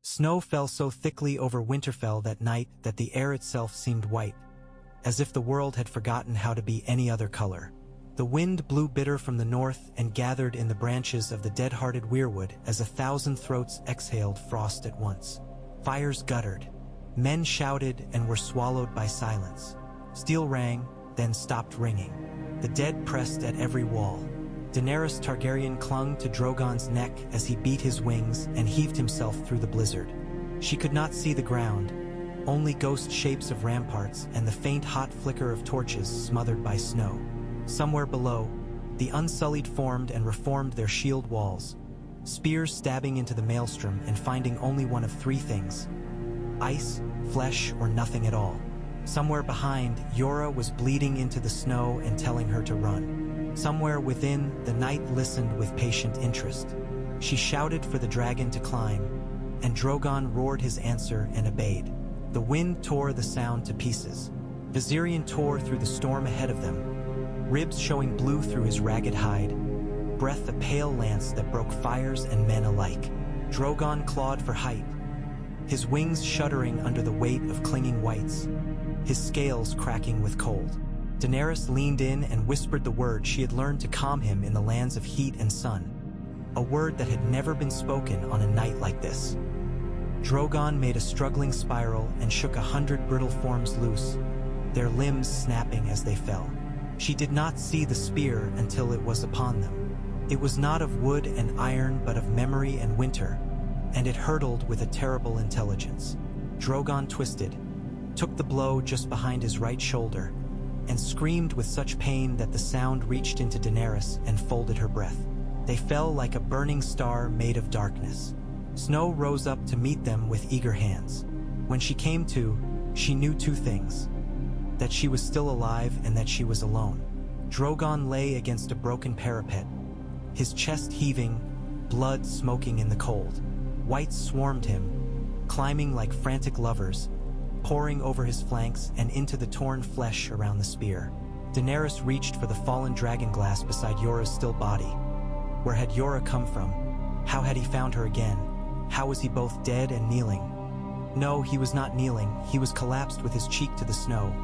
Snow fell so thickly over Winterfell that night that the air itself seemed white, as if the world had forgotten how to be any other color. The wind blew bitter from the north and gathered in the branches of the dead-hearted weirwood as 1,000 throats exhaled frost at once. Fires guttered. Men shouted and were swallowed by silence. Steel rang, then stopped ringing. The dead pressed at every wall. Daenerys Targaryen clung to Drogon's neck as he beat his wings and heaved himself through the blizzard. She could not see the ground, only ghost shapes of ramparts and the faint hot flicker of torches smothered by snow. Somewhere below, the Unsullied formed and reformed their shield walls, spears stabbing into the maelstrom and finding only one of three things: ice, flesh, or nothing at all. Somewhere behind, Yora was bleeding into the snow and telling her to run. Somewhere within, the night listened with patient interest. She shouted for the dragon to climb, and Drogon roared his answer and obeyed. The wind tore the sound to pieces. Viserion tore through the storm ahead of them, ribs showing blue through his ragged hide, breath a pale lance that broke fires and men alike. Drogon clawed for height, his wings shuddering under the weight of clinging whites, his scales cracking with cold. Daenerys leaned in and whispered the word she had learned to calm him in the lands of heat and sun, a word that had never been spoken on a night like this. Drogon made a struggling spiral and shook 100 brittle forms loose, their limbs snapping as they fell. She did not see the spear until it was upon them. It was not of wood and iron but of memory and winter, and it hurtled with a terrible intelligence. Drogon twisted, took the blow just behind his right shoulder, and screamed with such pain that the sound reached into Daenerys and folded her breath. They fell like a burning star made of darkness. Snow rose up to meet them with eager hands. When she came to, she knew two things: that she was still alive and that she was alone. Drogon lay against a broken parapet, his chest heaving, blood smoking in the cold. Whites swarmed him, climbing like frantic lovers, pouring over his flanks and into the torn flesh around the spear. Daenerys reached for the fallen dragon glass beside Yora's still body. Where had Yora come from? How had he found her again? How was he both dead and kneeling? No, he was not kneeling. He was collapsed with his cheek to the snow,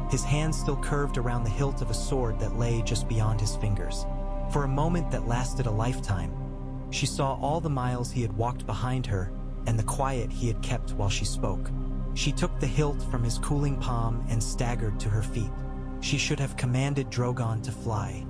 his hand still curved around the hilt of a sword that lay just beyond his fingers. For a moment that lasted a lifetime, she saw all the miles he had walked behind her and the quiet he had kept while she spoke. She took the hilt from his cooling palm and staggered to her feet. She should have commanded Drogon to fly.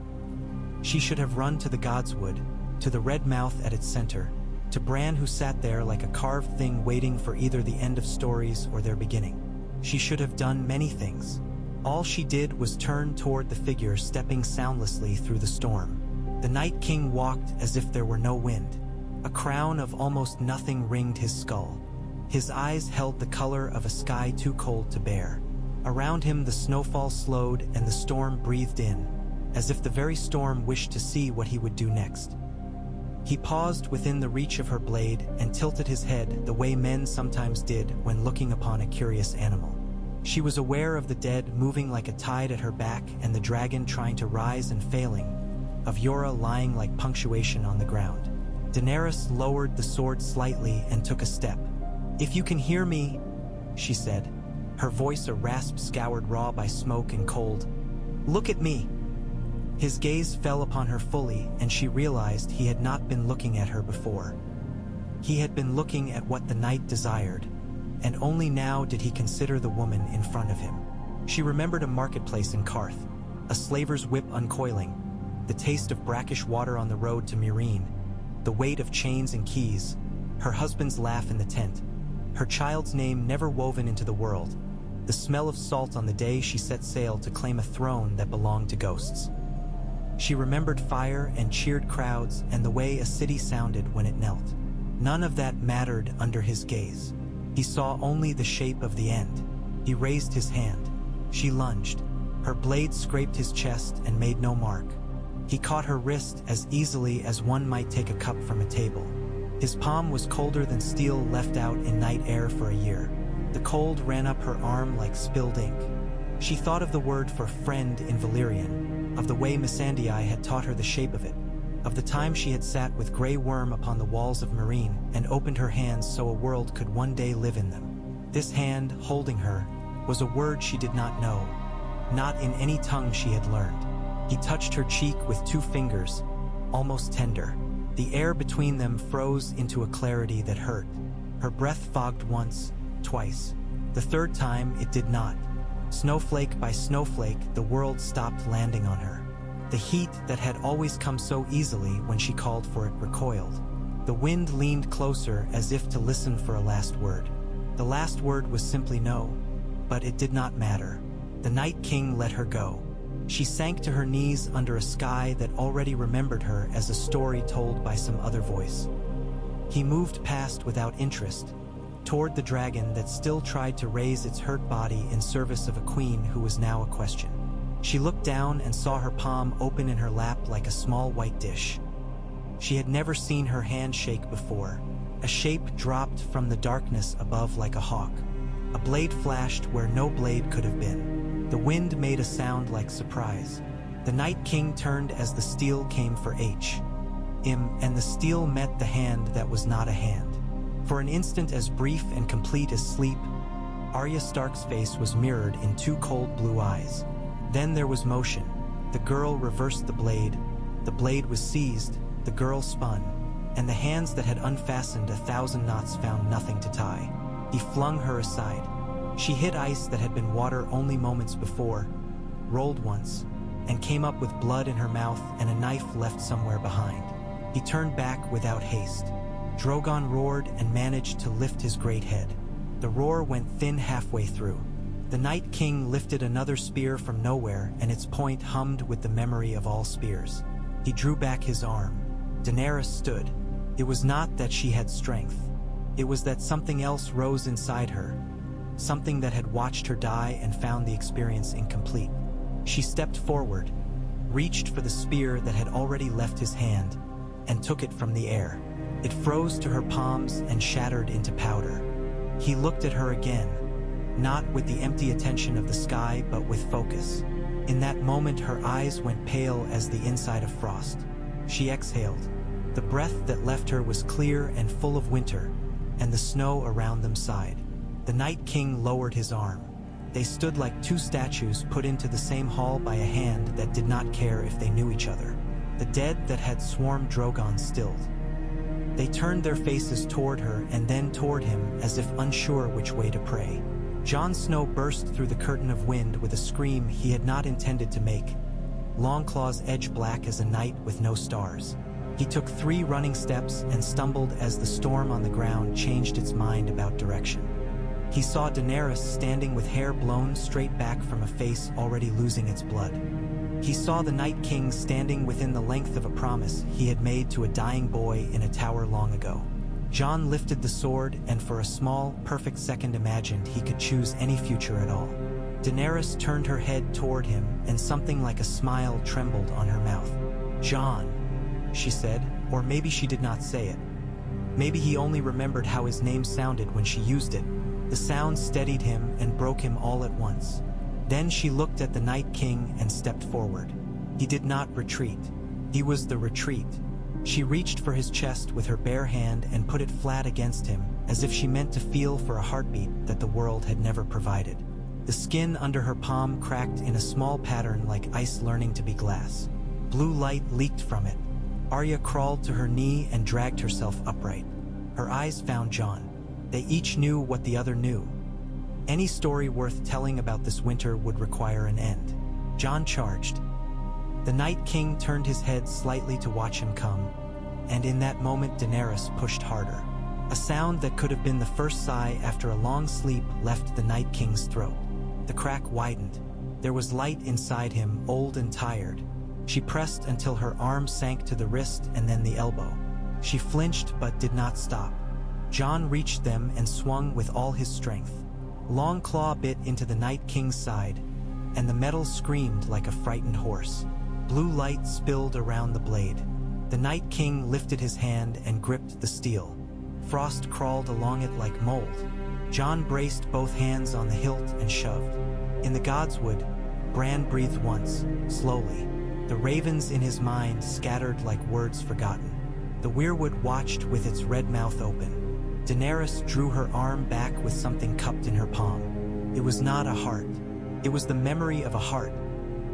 She should have run to the Godswood, to the red mouth at its center, to Bran who sat there like a carved thing waiting for either the end of stories or their beginning. She should have done many things. All she did was turn toward the figure stepping soundlessly through the storm. The Night King walked as if there were no wind. A crown of almost nothing ringed his skull. His eyes held the color of a sky too cold to bear. Around him the snowfall slowed and the storm breathed in, as if the very storm wished to see what he would do next. He paused within the reach of her blade and tilted his head the way men sometimes did when looking upon a curious animal. She was aware of the dead moving like a tide at her back and the dragon trying to rise and failing, of Yora lying like punctuation on the ground. Daenerys lowered the sword slightly and took a step. "If you can hear me," she said, her voice a rasp scoured raw by smoke and cold, "look at me." His gaze fell upon her fully, and she realized he had not been looking at her before. He had been looking at what the night desired, and only now did he consider the woman in front of him. She remembered a marketplace in Karth, a slaver's whip uncoiling, the taste of brackish water on the road to Meereen, the weight of chains and keys, her husband's laugh in the tent, her child's name never woven into the world, the smell of salt on the day she set sail to claim a throne that belonged to ghosts. She remembered fire and cheered crowds and the way a city sounded when it knelt. None of that mattered under his gaze. He saw only the shape of the end. He raised his hand. She lunged. Her blade scraped his chest and made no mark. He caught her wrist as easily as one might take a cup from a table. His palm was colder than steel left out in night air for a year. The cold ran up her arm like spilled ink. She thought of the word for friend in Valyrian, of the way Missandei had taught her the shape of it. of the time she had sat with Grey Worm upon the walls of Marine and opened her hands so a world could one day live in them. This hand, holding her, was a word she did not know, not in any tongue she had learned. He touched her cheek with 2 fingers, almost tender. The air between them froze into a clarity that hurt. Her breath fogged once, twice. The 3rd time, it did not. Snowflake by snowflake, the world stopped landing on her. The heat that had always come so easily when she called for it recoiled. The wind leaned closer as if to listen for a last word. The last word was simply no, but it did not matter. The Night King let her go. She sank to her knees under a sky that already remembered her as a story told by some other voice. He moved past without interest, toward the dragon that still tried to raise its hurt body in service of a queen who was now a question. She looked down and saw her palm open in her lap like a small white dish. She had never seen her hand shake before. A shape dropped from the darkness above like a hawk. A blade flashed where no blade could have been. The wind made a sound like surprise. The Night King turned as the steel came for him, and the steel met the hand that was not a hand. For an instant as brief and complete as sleep, Arya Stark's face was mirrored in 2 cold blue eyes. Then there was motion. The girl reversed the blade was seized, the girl spun, and the hands that had unfastened 1,000 knots found nothing to tie. He flung her aside. She hit ice that had been water only moments before, rolled once, and came up with blood in her mouth and a knife left somewhere behind. He turned back without haste. Drogon roared and managed to lift his great head. The roar went thin halfway through. The Night King lifted another spear from nowhere, and its point hummed with the memory of all spears. He drew back his arm. Daenerys stood. It was not that she had strength. It was that something else rose inside her, something that had watched her die and found the experience incomplete. She stepped forward, reached for the spear that had already left his hand, and took it from the air. It froze to her palms and shattered into powder. He looked at her again, not with the empty attention of the sky, but with focus. In that moment, her eyes went pale as the inside of frost. She exhaled. The breath that left her was clear and full of winter, and the snow around them sighed. The Night King lowered his arm. They stood like 2 statues put into the same hall by a hand that did not care if they knew each other. The dead that had swarmed Drogon stilled. They turned their faces toward her and then toward him as if unsure which way to pray. Jon Snow burst through the curtain of wind with a scream he had not intended to make, Longclaw's edge black as a night with no stars. He took 3 running steps and stumbled as the storm on the ground changed its mind about direction. He saw Daenerys standing with hair blown straight back from a face already losing its blood. He saw the Night King standing within the length of a promise he had made to a dying boy in a tower long ago. Jon lifted the sword and for a small, perfect second imagined he could choose any future at all. Daenerys turned her head toward him and something like a smile trembled on her mouth. "Jon," she said, or maybe she did not say it. Maybe he only remembered how his name sounded when she used it. The sound steadied him and broke him all at once. Then she looked at the Night King and stepped forward. He did not retreat. He was the retreat. She reached for his chest with her bare hand and put it flat against him, as if she meant to feel for a heartbeat that the world had never provided. The skin under her palm cracked in a small pattern like ice learning to be glass. Blue light leaked from it. Arya crawled to her knee and dragged herself upright. Her eyes found Jon. They each knew what the other knew. Any story worth telling about this winter would require an end. Jon charged. The Night King turned his head slightly to watch him come, and in that moment Daenerys pushed harder. A sound that could have been the first sigh after a long sleep left the Night King's throat. The crack widened. There was light inside him, old and tired. She pressed until her arm sank to the wrist and then the elbow. She flinched but did not stop. Jon reached them and swung with all his strength. Longclaw bit into the Night King's side, and the metal screamed like a frightened horse. Blue light spilled around the blade. The Night King lifted his hand and gripped the steel. Frost crawled along it like mold. Jon braced both hands on the hilt and shoved. In the Godswood, Bran breathed once, slowly. the ravens in his mind scattered like words forgotten. The weirwood watched with its red mouth open. Daenerys drew her arm back with something cupped in her palm. It was not a heart. It was the memory of a heart,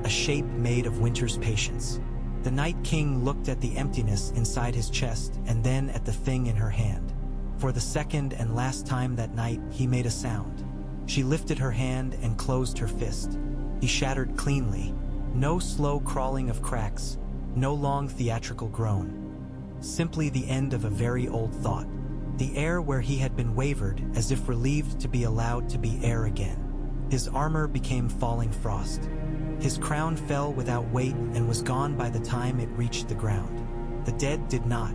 a shape made of winter's patience. The Night King looked at the emptiness inside his chest and then at the thing in her hand. For the second and last time that night, he made a sound. She lifted her hand and closed her fist. He shattered cleanly. No slow crawling of cracks, no long theatrical groan. Simply the end of a very old thought. The air where he had been wavered, as if relieved to be allowed to be air again. His armor became falling frost. His crown fell without weight and was gone by the time it reached the ground. The dead did not.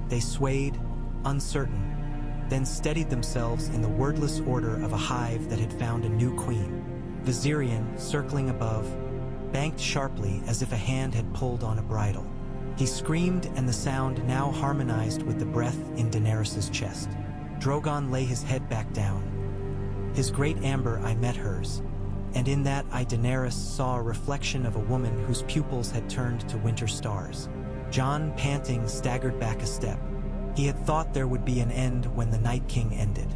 They swayed, uncertain, then steadied themselves in the wordless order of a hive that had found a new queen. Viserion, circling above, banked sharply as if a hand had pulled on a bridle. He screamed, and the sound now harmonized with the breath in Daenerys' chest. Drogon lay his head back down. His great amber eye met hers, and in that eye Daenerys saw a reflection of a woman whose pupils had turned to winter stars. Jon, panting, staggered back a step. He had thought there would be an end when the Night King ended.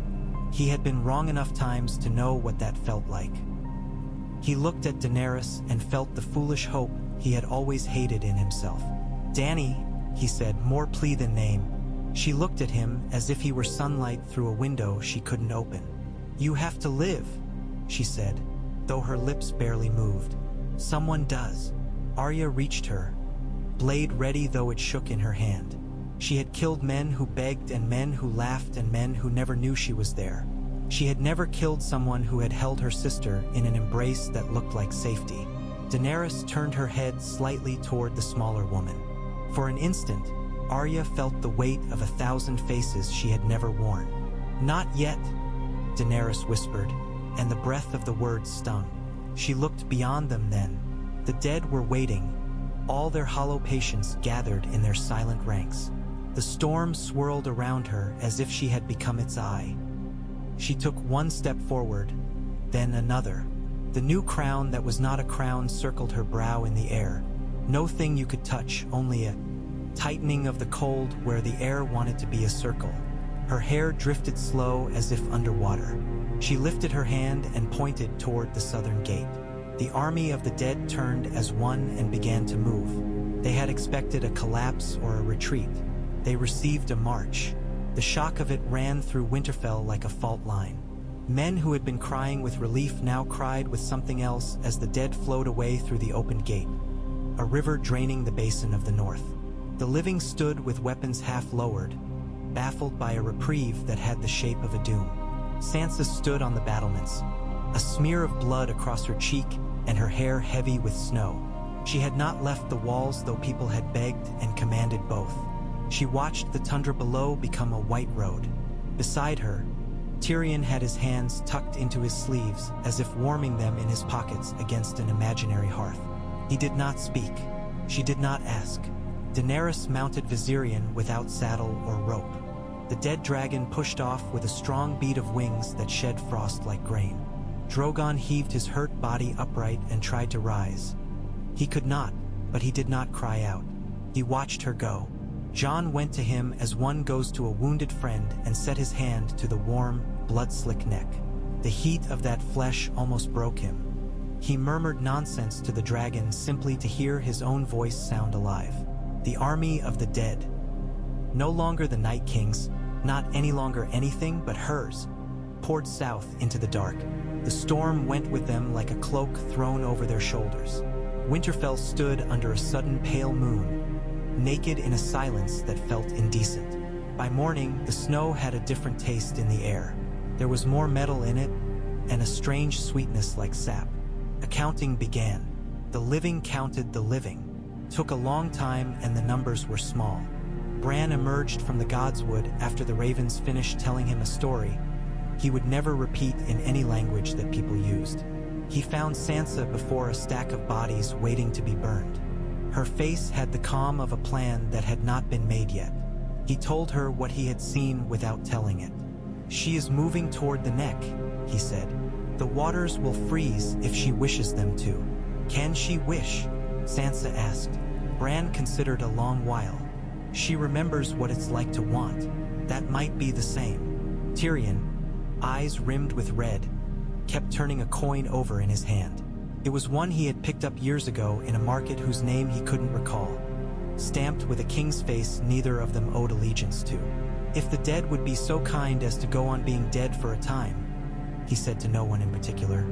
He had been wrong enough times to know what that felt like. He looked at Daenerys and felt the foolish hope he had always hated in himself. "Dany," he said, more plea than name. She looked at him as if he were sunlight through a window she couldn't open. "You have to live," she said, though her lips barely moved. "Someone does." Arya reached her, blade ready though it shook in her hand. She had killed men who begged and men who laughed and men who never knew she was there. She had never killed someone who had held her sister in an embrace that looked like safety. Daenerys turned her head slightly toward the smaller woman. For an instant, Arya felt the weight of 1,000 faces she had never worn. "Not yet," Daenerys whispered, and the breath of the words stung. She looked beyond them then. The dead were waiting, all their hollow patience gathered in their silent ranks. The storm swirled around her as if she had become its eye. She took one step forward, then another. The new crown that was not a crown circled her brow in the air. No thing you could touch, only a tightening of the cold where the air wanted to be a circle. Her hair drifted slow as if underwater. She lifted her hand and pointed toward the southern gate. The army of the dead turned as one and began to move. They had expected a collapse or a retreat. They received a march. The shock of it ran through Winterfell like a fault line. Men who had been crying with relief now cried with something else as the dead flowed away through the opened gate, a river draining the basin of the north. The living stood with weapons half lowered, baffled by a reprieve that had the shape of a doom. Sansa stood on the battlements, a smear of blood across her cheek and her hair heavy with snow. She had not left the walls, though people had begged and commanded both. She watched the tundra below become a white road. Beside her, Tyrion had his hands tucked into his sleeves, as if warming them in his pockets against an imaginary hearth. He did not speak. She did not ask. Daenerys mounted Viserion without saddle or rope. The dead dragon pushed off with a strong beat of wings that shed frost like grain. Drogon heaved his hurt body upright and tried to rise. He could not, but he did not cry out. He watched her go. Jon went to him as one goes to a wounded friend and set his hand to the warm, blood-slick neck. The heat of that flesh almost broke him. He murmured nonsense to the dragon simply to hear his own voice sound alive. The army of the dead. No longer the Night King's, not any longer anything but hers, poured south into the dark. The storm went with them like a cloak thrown over their shoulders. Winterfell stood under a sudden pale moon, naked in a silence that felt indecent. By morning, the snow had a different taste in the air. There was more metal in it, and a strange sweetness like sap. A counting began. The living counted the living. Took a long time, and the numbers were small. Bran emerged from the Godswood after the ravens finished telling him a story he would never repeat in any language that people used. He found Sansa before a stack of bodies waiting to be burned. Her face had the calm of a plan that had not been made yet. He told her what he had seen without telling it. "She is moving toward the neck," he said. "The waters will freeze if she wishes them to." "Can she wish?" Sansa asked. Bran considered a long while. She remembers what it's like to want. That might be the same. Tyrion, eyes rimmed with red, kept turning a coin over in his hand. It was one he had picked up years ago in a market whose name he couldn't recall. Stamped with a king's face neither of them owed allegiance to. If the dead would be so kind as to go on being dead for a time, he said to no one in particular,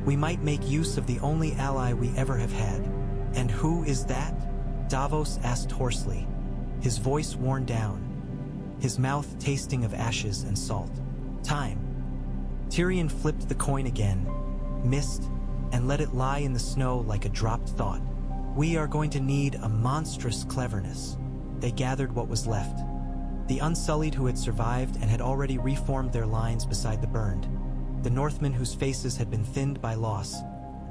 we might make use of the only ally we ever have had. And who is that? Davos asked hoarsely, his voice worn down, his mouth tasting of ashes and salt. Time. Tyrion flipped the coin again, missed, and let it lie in the snow like a dropped thought. We are going to need a monstrous cleverness. They gathered what was left. The Unsullied who had survived and had already reformed their lines beside the burned. The Northmen whose faces had been thinned by loss.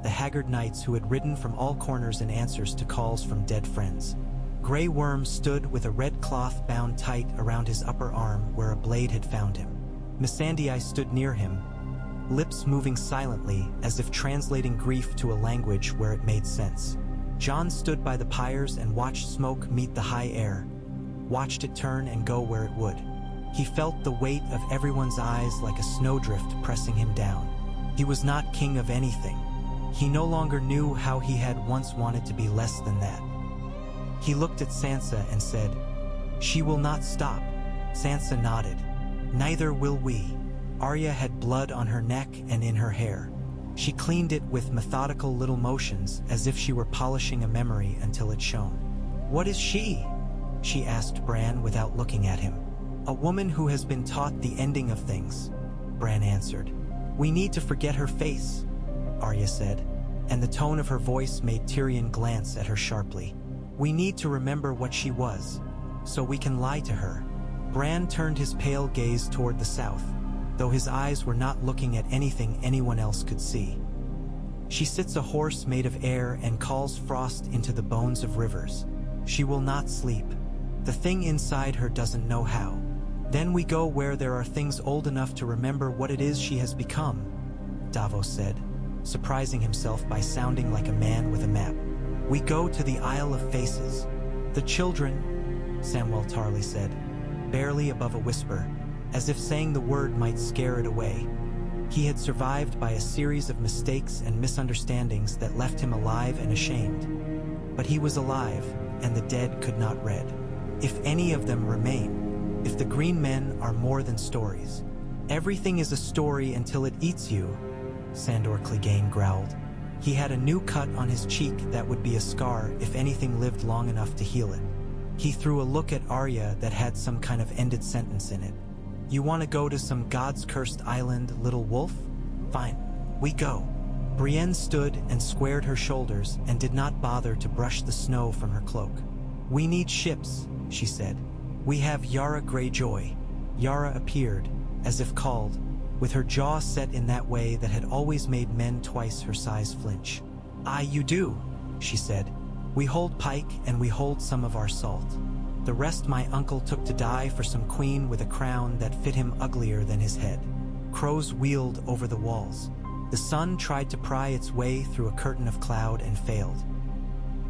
The haggard knights who had ridden from all corners in answers to calls from dead friends. Grey Worm stood with a red cloth bound tight around his upper arm where a blade had found him. Missandei stood near him, lips moving silently as if translating grief to a language where it made sense. Jon stood by the pyres and watched smoke meet the high air, watched it turn and go where it would. He felt the weight of everyone's eyes like a snowdrift pressing him down. He was not king of anything. He no longer knew how he had once wanted to be less than that. He looked at Sansa and said, "She will not stop." Sansa nodded. "Neither will we." Arya had blood on her neck and in her hair. She cleaned it with methodical little motions as if she were polishing a memory until it shone. "What is she?" she asked Bran without looking at him. "A woman who has been taught the ending of things," Bran answered. "We need to forget her face," Arya said, and the tone of her voice made Tyrion glance at her sharply. "We need to remember what she was, so we can lie to her." Bran turned his pale gaze toward the south, though his eyes were not looking at anything anyone else could see. "She sits a horse made of air and calls frost into the bones of rivers. She will not sleep. The thing inside her doesn't know how. Then we go where there are things old enough to remember what it is she has become," Davos said, surprising himself by sounding like a man with a map. "We go to the Isle of Faces." "The children," Samwell Tarly said, barely above a whisper, as if saying the word might scare it away. He had survived by a series of mistakes and misunderstandings that left him alive and ashamed. But he was alive, and the dead could not read. If any of them remain, if the green men are more than stories. "Everything is a story until it eats you," Sandor Clegane growled. He had a new cut on his cheek that would be a scar if anything lived long enough to heal it. He threw a look at Arya that had some kind of ended sentence in it. "You want to go to some God's-cursed island, little wolf? Fine, we go." Brienne stood and squared her shoulders and did not bother to brush the snow from her cloak. "We need ships," she said. "We have Yara Greyjoy." Yara appeared, as if called, with her jaw set in that way that had always made men twice her size flinch. "Aye, you do," she said. "We hold pike and we hold some of our salt. The rest my uncle took to die for some queen with a crown that fit him uglier than his head." Crows wheeled over the walls. The sun tried to pry its way through a curtain of cloud and failed.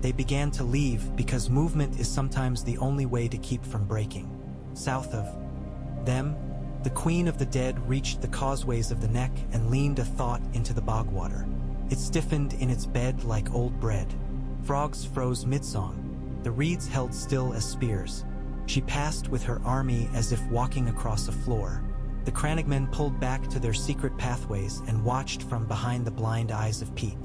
They began to leave because movement is sometimes the only way to keep from breaking. South of them, the Queen of the Dead reached the causeways of the neck and leaned a thought into the bog water. It stiffened in its bed like old bread. Frogs froze mid-song. The reeds held still as spears. She passed with her army as if walking across a floor. The Crannogmen pulled back to their secret pathways and watched from behind the blind eyes of peat.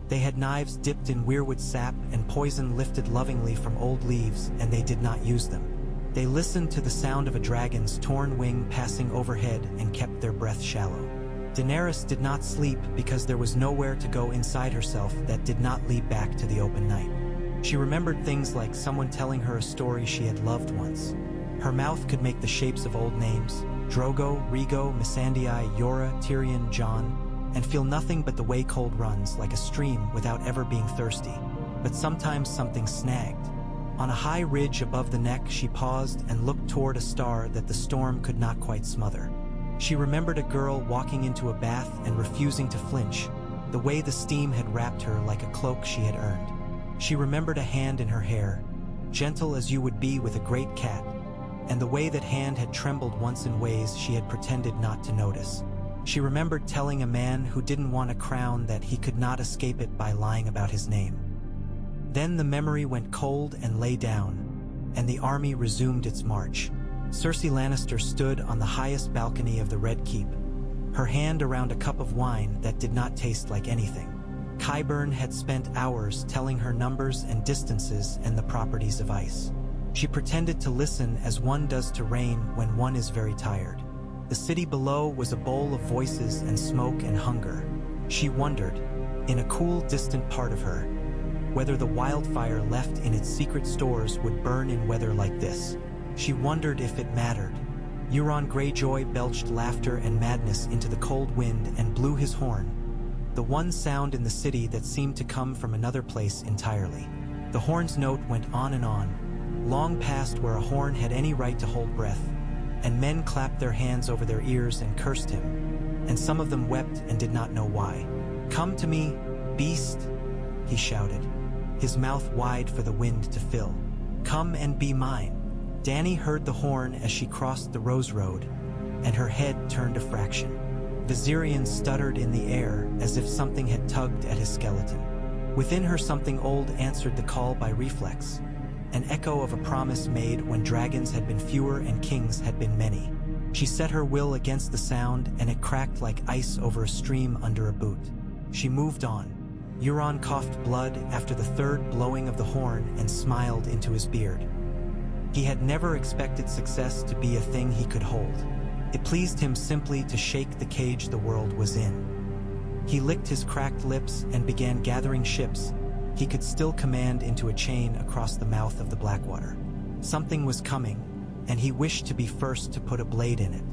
They had knives dipped in weirwood sap and poison lifted lovingly from old leaves, and they did not use them. They listened to the sound of a dragon's torn wing passing overhead and kept their breath shallow. Daenerys did not sleep because there was nowhere to go inside herself that did not lead back to the open night. She remembered things like someone telling her a story she had loved once. Her mouth could make the shapes of old names, Drogo, Rhaego, Missandei, Yora, Tyrion, Jon, and feel nothing but the way cold runs like a stream without ever being thirsty. But sometimes something snagged. On a high ridge above the neck, she paused and looked toward a star that the storm could not quite smother. She remembered a girl walking into a bath and refusing to flinch, the way the steam had wrapped her like a cloak she had earned. She remembered a hand in her hair, gentle as you would be with a great cat, and the way that hand had trembled once in ways she had pretended not to notice. She remembered telling a man who didn't want a crown that he could not escape it by lying about his name. Then the memory went cold and lay down, and the army resumed its march. Cersei Lannister stood on the highest balcony of the Red Keep, her hand around a cup of wine that did not taste like anything. Qyburn had spent hours telling her numbers and distances and the properties of ice. She pretended to listen as one does to rain when one is very tired. The city below was a bowl of voices and smoke and hunger. She wondered, in a cool, distant part of her, whether the wildfire left in its secret stores would burn in weather like this. She wondered if it mattered. Euron Greyjoy belched laughter and madness into the cold wind and blew his horn, the one sound in the city that seemed to come from another place entirely. The horn's note went on, long past where a horn had any right to hold breath, and men clapped their hands over their ears and cursed him, and some of them wept and did not know why. "Come to me, beast," he shouted, his mouth wide for the wind to fill. "Come and be mine." Dany heard the horn as she crossed the Rose Road, and her head turned a fraction. Viserion stuttered in the air as if something had tugged at his skeleton. Within her something old answered the call by reflex, an echo of a promise made when dragons had been fewer and kings had been many. She set her will against the sound, and it cracked like ice over a stream under a boot. She moved on. Euron coughed blood after the third blowing of the horn and smiled into his beard. He had never expected success to be a thing he could hold. It pleased him simply to shake the cage the world was in. He licked his cracked lips and began gathering ships he could still command into a chain across the mouth of the Blackwater. Something was coming, and he wished to be first to put a blade in it.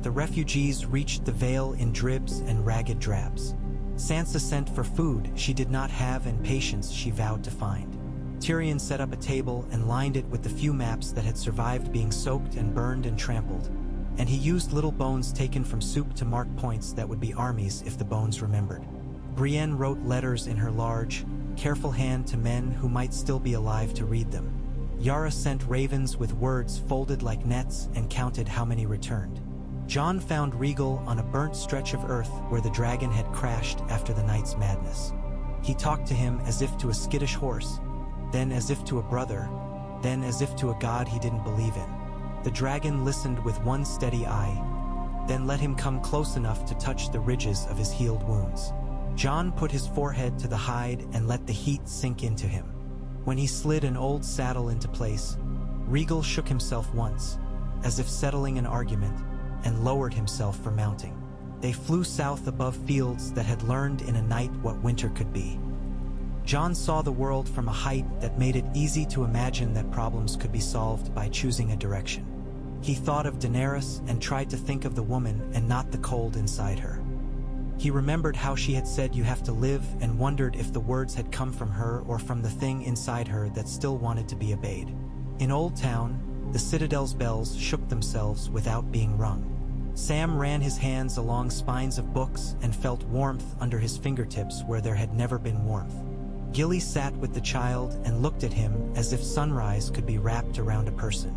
The refugees reached the Vale in dribs and ragged drabs. Sansa sent for food she did not have and patience she vowed to find. Tyrion set up a table and lined it with the few maps that had survived being soaked and burned and trampled, and he used little bones taken from soup to mark points that would be armies if the bones remembered. Brienne wrote letters in her large, careful hand to men who might still be alive to read them. Yara sent ravens with words folded like nets and counted how many returned. Jon found Rhaegal on a burnt stretch of earth where the dragon had crashed after the night's madness. He talked to him as if to a skittish horse, then as if to a brother, then as if to a god he didn't believe in. The dragon listened with one steady eye, then let him come close enough to touch the ridges of his healed wounds. Jon put his forehead to the hide and let the heat sink into him. When he slid an old saddle into place, Rhaegal shook himself once, as if settling an argument, and lowered himself for mounting. They flew south above fields that had learned in a night what winter could be. Jon saw the world from a height that made it easy to imagine that problems could be solved by choosing a direction. He thought of Daenerys and tried to think of the woman and not the cold inside her. He remembered how she had said you have to live and wondered if the words had come from her or from the thing inside her that still wanted to be obeyed. In Old Town, the Citadel's bells shook themselves without being rung. Sam ran his hands along spines of books and felt warmth under his fingertips where there had never been warmth. Gilly sat with the child and looked at him as if sunrise could be wrapped around a person.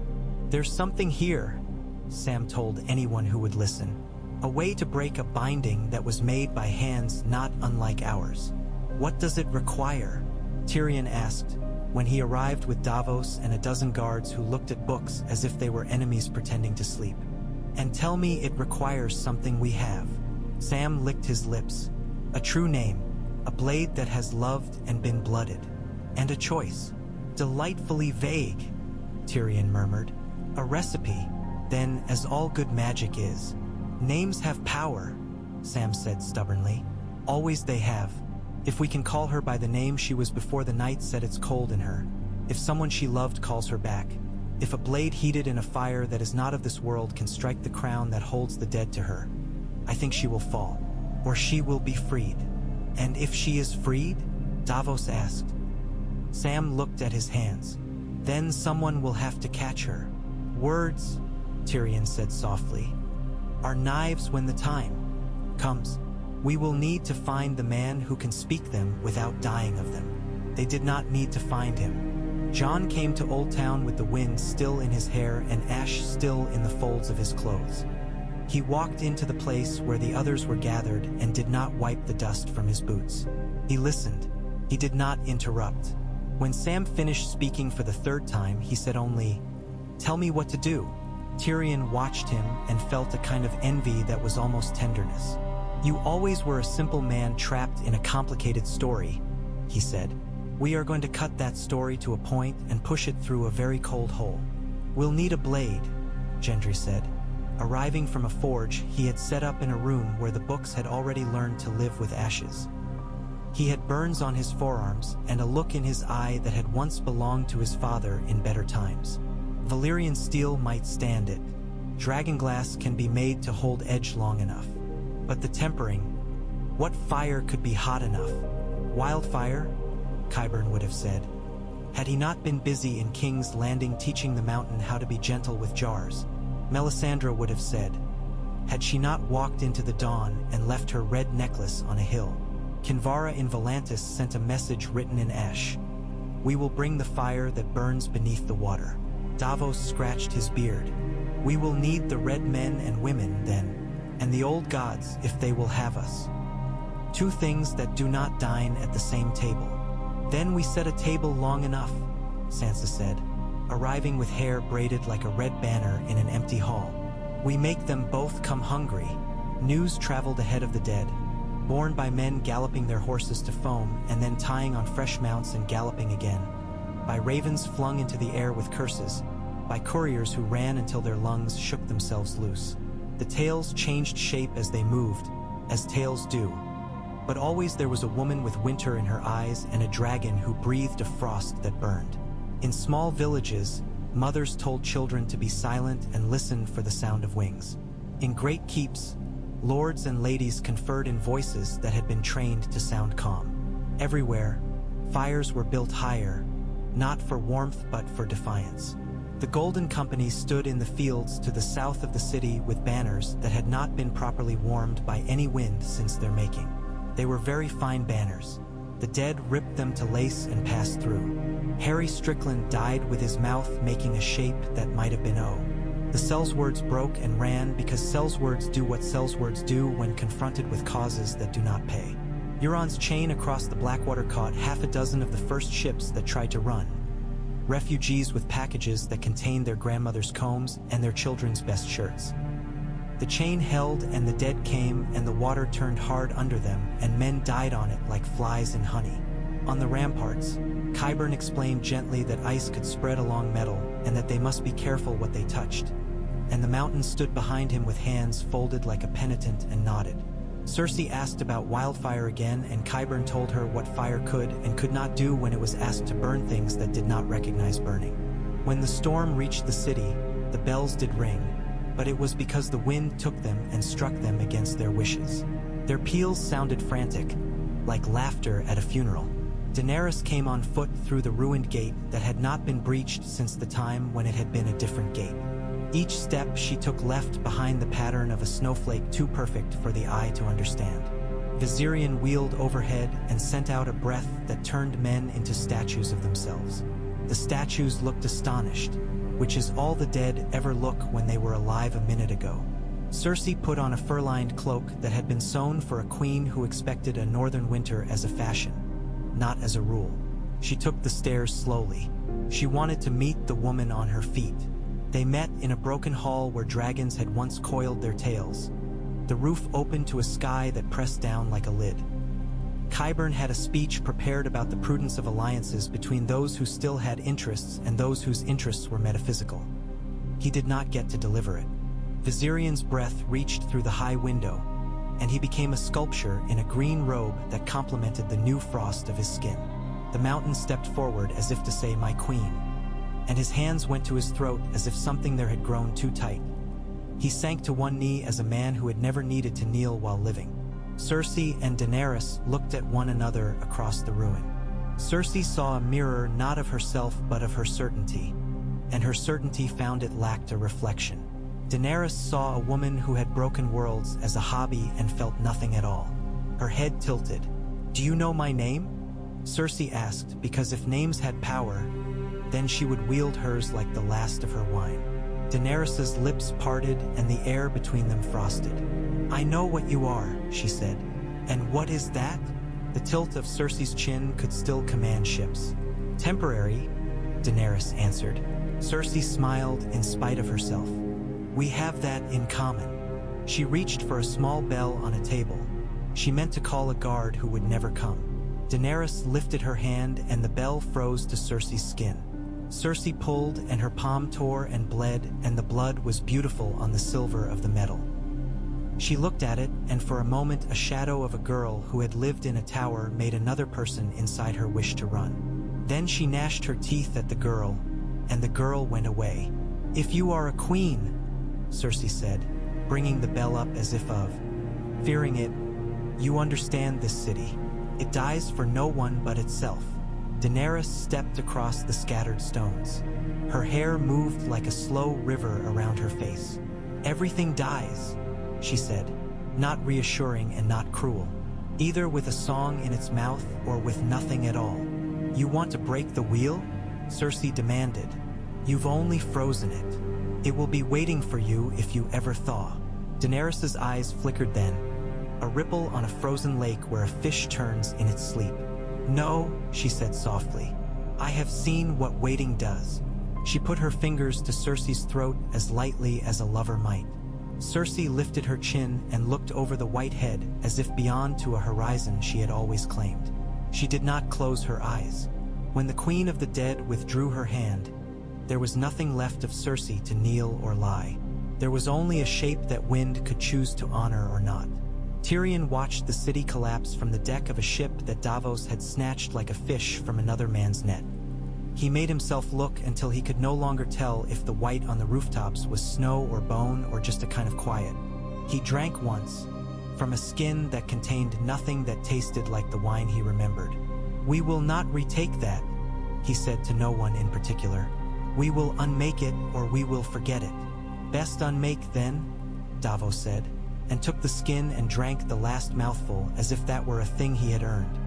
"There's something here," Sam told anyone who would listen. "A way to break a binding that was made by hands not unlike ours." "What does it require?" Tyrion asked, when he arrived with Davos and a dozen guards who looked at books as if they were enemies pretending to sleep. "And tell me it requires something we have." Sam licked his lips. "A true name. A blade that has loved and been blooded. And a choice." "Delightfully vague," Tyrion murmured. "A recipe, then, as all good magic is." "Names have power," Sam said stubbornly. "Always they have. If we can call her by the name she was before the night set its cold in her. If someone she loved calls her back. If a blade heated in a fire that is not of this world can strike the crown that holds the dead to her, I think she will fall. Or she will be freed." "And if she is freed?" Davos asked. Sam looked at his hands. "Then someone will have to catch her." "Words," Tyrion said softly, "are knives when the time comes. We will need to find the man who can speak them without dying of them." They did not need to find him. Jon came to Old Town with the wind still in his hair and ash still in the folds of his clothes. He walked into the place where the others were gathered and did not wipe the dust from his boots. He listened. He did not interrupt. When Sam finished speaking for the third time, he said only, "Tell me what to do." Tyrion watched him and felt a kind of envy that was almost tenderness. "You always were a simple man trapped in a complicated story," he said. "We are going to cut that story to a point and push it through a very cold hole." "We'll need a blade," Gendry said. Arriving from a forge, he had set up in a room where the books had already learned to live with ashes. He had burns on his forearms and a look in his eye that had once belonged to his father in better times. Valyrian steel might stand it. Dragonglass can be made to hold edge long enough. But the tempering, what fire could be hot enough? Wildfire? Qyburn would have said. Had he not been busy in King's Landing teaching the mountain how to be gentle with jars? Melisandre would have said. Had she not walked into the dawn and left her red necklace on a hill? Kinvara in Volantis sent a message written in ash. "We will bring the fire that burns beneath the water." Davos scratched his beard. "We will need the red men and women then, and the old gods if they will have us. Two things that do not dine at the same table." "Then we set a table long enough," Sansa said, arriving with hair braided like a red banner in an empty hall. "We make them both come hungry." News traveled ahead of the dead, borne by men galloping their horses to foam and then tying on fresh mounts and galloping again, by ravens flung into the air with curses, by couriers who ran until their lungs shook themselves loose. The tales changed shape as they moved, as tales do. But always there was a woman with winter in her eyes and a dragon who breathed a frost that burned. In small villages, mothers told children to be silent and listen for the sound of wings. In great keeps, lords and ladies conferred in voices that had been trained to sound calm. Everywhere, fires were built higher, not for warmth but for defiance. The Golden Company stood in the fields to the south of the city with banners that had not been properly warmed by any wind since their making. They were very fine banners. The dead ripped them to lace and passed through. Harry Strickland died with his mouth making a shape that might have been O. The sellswords broke and ran because sellswords do what sellswords do when confronted with causes that do not pay. Euron's chain across the Blackwater caught half a dozen of the first ships that tried to run. Refugees with packages that contained their grandmother's combs and their children's best shirts. The chain held and the dead came and the water turned hard under them and men died on it like flies in honey. On the ramparts, Qyburn explained gently that ice could spread along metal and that they must be careful what they touched. And the mountain stood behind him with hands folded like a penitent and nodded. Cersei asked about wildfire again and Qyburn told her what fire could and could not do when it was asked to burn things that did not recognize burning. When the storm reached the city, the bells did ring, but it was because the wind took them and struck them against their wishes. Their peals sounded frantic, like laughter at a funeral. Daenerys came on foot through the ruined gate that had not been breached since the time when it had been a different gate. Each step she took left behind the pattern of a snowflake too perfect for the eye to understand. Viserion wheeled overhead and sent out a breath that turned men into statues of themselves. The statues looked astonished, which is all the dead ever look when they were alive a minute ago. Cersei put on a fur-lined cloak that had been sewn for a queen who expected a northern winter as a fashion, not as a rule. She took the stairs slowly. She wanted to meet the woman on her feet. They met in a broken hall where dragons had once coiled their tails. The roof opened to a sky that pressed down like a lid. Qyburn had a speech prepared about the prudence of alliances between those who still had interests and those whose interests were metaphysical. He did not get to deliver it. Viserion's breath reached through the high window, and he became a sculpture in a green robe that complemented the new frost of his skin. The mountain stepped forward as if to say, "My queen," and his hands went to his throat as if something there had grown too tight. He sank to one knee as a man who had never needed to kneel while living. Cersei and Daenerys looked at one another across the ruin. Cersei saw a mirror not of herself but of her certainty, and her certainty found it lacked a reflection. Daenerys saw a woman who had broken worlds as a hobby and felt nothing at all. Her head tilted. "Do you know my name?" Cersei asked, because if names had power, then she would wield hers like the last of her wine. Daenerys's lips parted and the air between them frosted. I know what you are, she said. And what is that? The tilt of Cersei's chin could still command ships. Temporary, Daenerys answered. Cersei smiled in spite of herself. We have that in common. She reached for a small bell on a table. She meant to call a guard who would never come. Daenerys lifted her hand and the bell froze to Cersei's skin. Cersei pulled and her palm tore and bled, and the blood was beautiful on the silver of the metal. She looked at it, and for a moment a shadow of a girl who had lived in a tower made another person inside her wish to run. Then she gnashed her teeth at the girl, and the girl went away. If you are a queen, Cersei said, bringing the bell up as if of fearing it, you understand this city. It dies for no one but itself. Daenerys stepped across the scattered stones. Her hair moved like a slow river around her face. Everything dies, she said, not reassuring and not cruel, either with a song in its mouth or with nothing at all. You want to break the wheel? Cersei demanded. You've only frozen it. It will be waiting for you if you ever thaw. Daenerys's eyes flickered then, a ripple on a frozen lake where a fish turns in its sleep. No, she said softly. I have seen what waiting does. She put her fingers to Cersei's throat as lightly as a lover might. Cersei lifted her chin and looked over the white head as if beyond to a horizon she had always claimed. She did not close her eyes. When the Queen of the Dead withdrew her hand, there was nothing left of Cersei to kneel or lie. There was only a shape that wind could choose to honor or not. Tyrion watched the city collapse from the deck of a ship that Davos had snatched like a fish from another man's net. He made himself look until he could no longer tell if the white on the rooftops was snow or bone or just a kind of quiet. He drank once, from a skin that contained nothing that tasted like the wine he remembered. We will not retake that, he said to no one in particular. We will unmake it or we will forget it. Best unmake then, Davos said, and took the skin and drank the last mouthful as if that were a thing he had earned.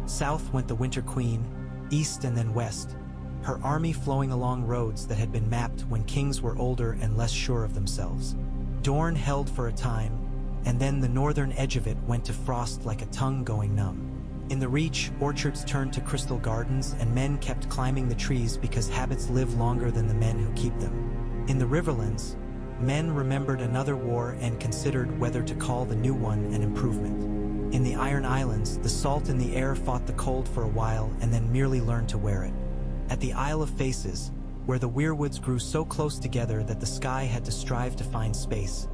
South went the Winter Queen, east and then west, her army flowing along roads that had been mapped when kings were older and less sure of themselves. Dorne held for a time, and then the northern edge of it went to frost like a tongue going numb. In the Reach, orchards turned to crystal gardens and men kept climbing the trees because habits live longer than the men who keep them. In the Riverlands, men remembered another war and considered whether to call the new one an improvement. In the Iron Islands, the salt in the air fought the cold for a while and then merely learned to wear it. At the Isle of Faces, where the weirwoods grew so close together that the sky had to strive to find space,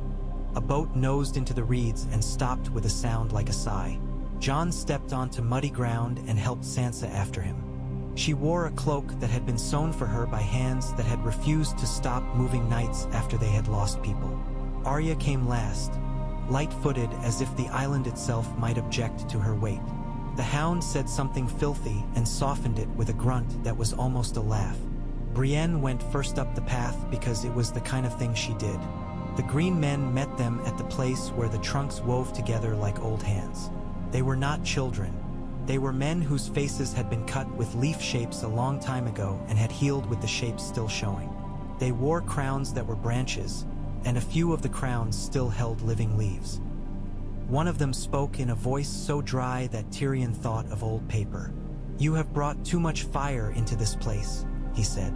a boat nosed into the reeds and stopped with a sound like a sigh. Jon stepped onto muddy ground and helped Sansa after him. She wore a cloak that had been sewn for her by hands that had refused to stop moving nights after they had lost people. Arya came last, light-footed as if the island itself might object to her weight. The Hound said something filthy and softened it with a grunt that was almost a laugh. Brienne went first up the path because it was the kind of thing she did. The Green Men met them at the place where the trunks wove together like old hands. They were not children. They were men whose faces had been cut with leaf shapes a long time ago and had healed with the shapes still showing. They wore crowns that were branches, and a few of the crowns still held living leaves. One of them spoke in a voice so dry that Tyrion thought of old paper. You have brought too much fire into this place, he said.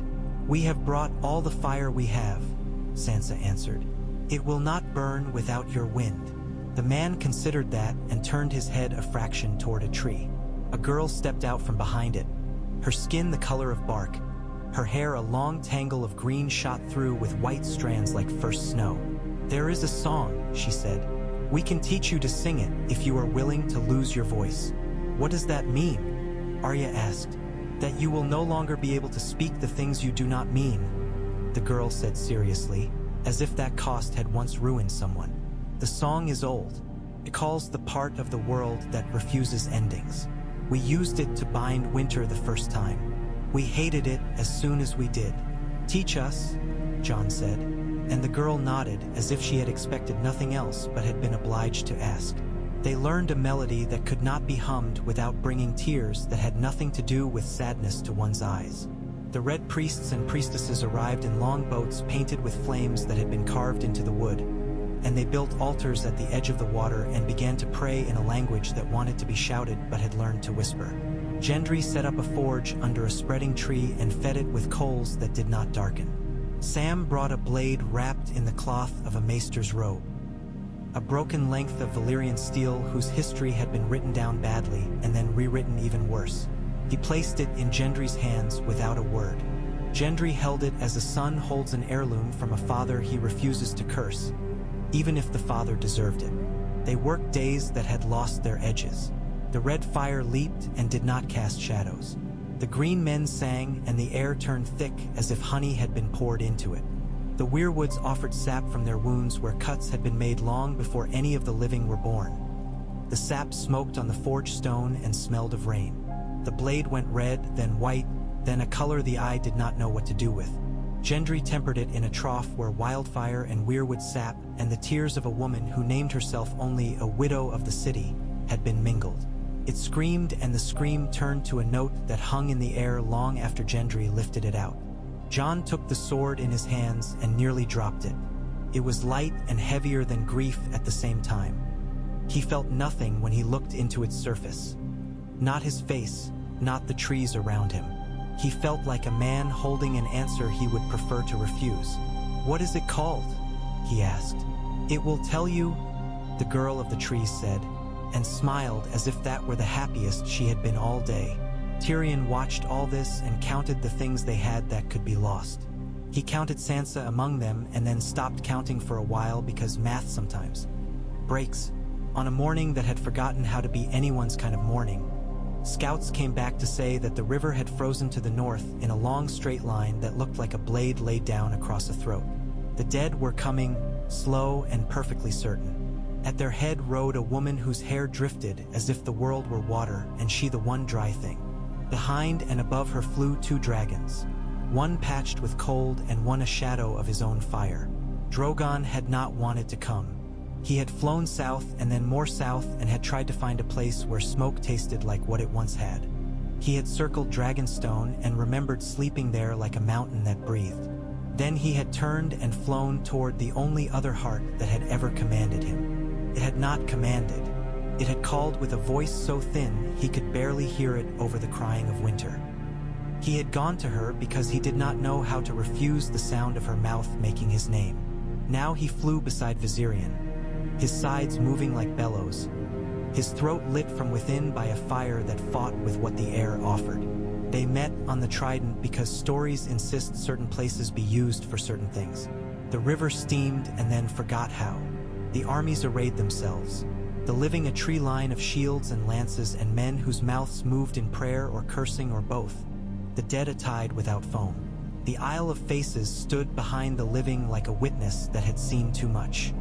We have brought all the fire we have, Sansa answered. It will not burn without your wind. The man considered that and turned his head a fraction toward a tree. A girl stepped out from behind it, her skin the color of bark, her hair a long tangle of green shot through with white strands like first snow. There is a song, she said. We can teach you to sing it if you are willing to lose your voice. What does that mean? Arya asked. That you will no longer be able to speak the things you do not mean, the girl said seriously, as if that cost had once ruined someone. The song is old. It calls the part of the world that refuses endings. We used it to bind winter the first time. We hated it as soon as we did. Teach us, Jon said, and the girl nodded as if she had expected nothing else but had been obliged to ask. They learned a melody that could not be hummed without bringing tears that had nothing to do with sadness to one's eyes. The red priests and priestesses arrived in long boats painted with flames that had been carved into the wood, and they built altars at the edge of the water and began to pray in a language that wanted to be shouted but had learned to whisper. Gendry set up a forge under a spreading tree and fed it with coals that did not darken. Sam brought a blade wrapped in the cloth of a maester's robe, a broken length of Valyrian steel whose history had been written down badly and then rewritten even worse. He placed it in Gendry's hands without a word. Gendry held it as a son holds an heirloom from a father he refuses to curse, even if the father deserved it. They worked days that had lost their edges. The red fire leaped and did not cast shadows. The green men sang, and the air turned thick as if honey had been poured into it. The weirwoods offered sap from their wounds where cuts had been made long before any of the living were born. The sap smoked on the forged stone and smelled of rain. The blade went red, then white, then a color the eye did not know what to do with. Gendry tempered it in a trough where wildfire and weirwood sap and the tears of a woman who named herself only a widow of the city had been mingled. It screamed, and the scream turned to a note that hung in the air long after Gendry lifted it out. Jon took the sword in his hands and nearly dropped it. It was light and heavier than grief at the same time. He felt nothing when he looked into its surface. Not his face, not the trees around him. He felt like a man holding an answer he would prefer to refuse. "What is it called?" he asked. "It will tell you," the girl of the trees said, and smiled as if that were the happiest she had been all day. Tyrion watched all this and counted the things they had that could be lost. He counted Sansa among them and then stopped counting for a while because math sometimes breaks. On a morning that had forgotten how to be anyone's kind of morning, scouts came back to say that the river had frozen to the north in a long straight line that looked like a blade laid down across a throat. The dead were coming, slow and perfectly certain. At their head rode a woman whose hair drifted as if the world were water and she the one dry thing. Behind and above her flew two dragons, one patched with cold and one a shadow of his own fire. Drogon had not wanted to come. He had flown south and then more south and had tried to find a place where smoke tasted like what it once had. He had circled Dragonstone and remembered sleeping there like a mountain that breathed. Then he had turned and flown toward the only other heart that had ever commanded him. It had not commanded. It had called with a voice so thin he could barely hear it over the crying of winter. He had gone to her because he did not know how to refuse the sound of her mouth making his name. Now he flew beside Viserion, his sides moving like bellows, his throat lit from within by a fire that fought with what the air offered. They met on the Trident because stories insist certain places be used for certain things. The river steamed and then forgot how. The armies arrayed themselves, the living a tree line of shields and lances and men whose mouths moved in prayer or cursing or both, the dead a tide without foam. The Isle of Faces stood behind the living like a witness that had seen too much.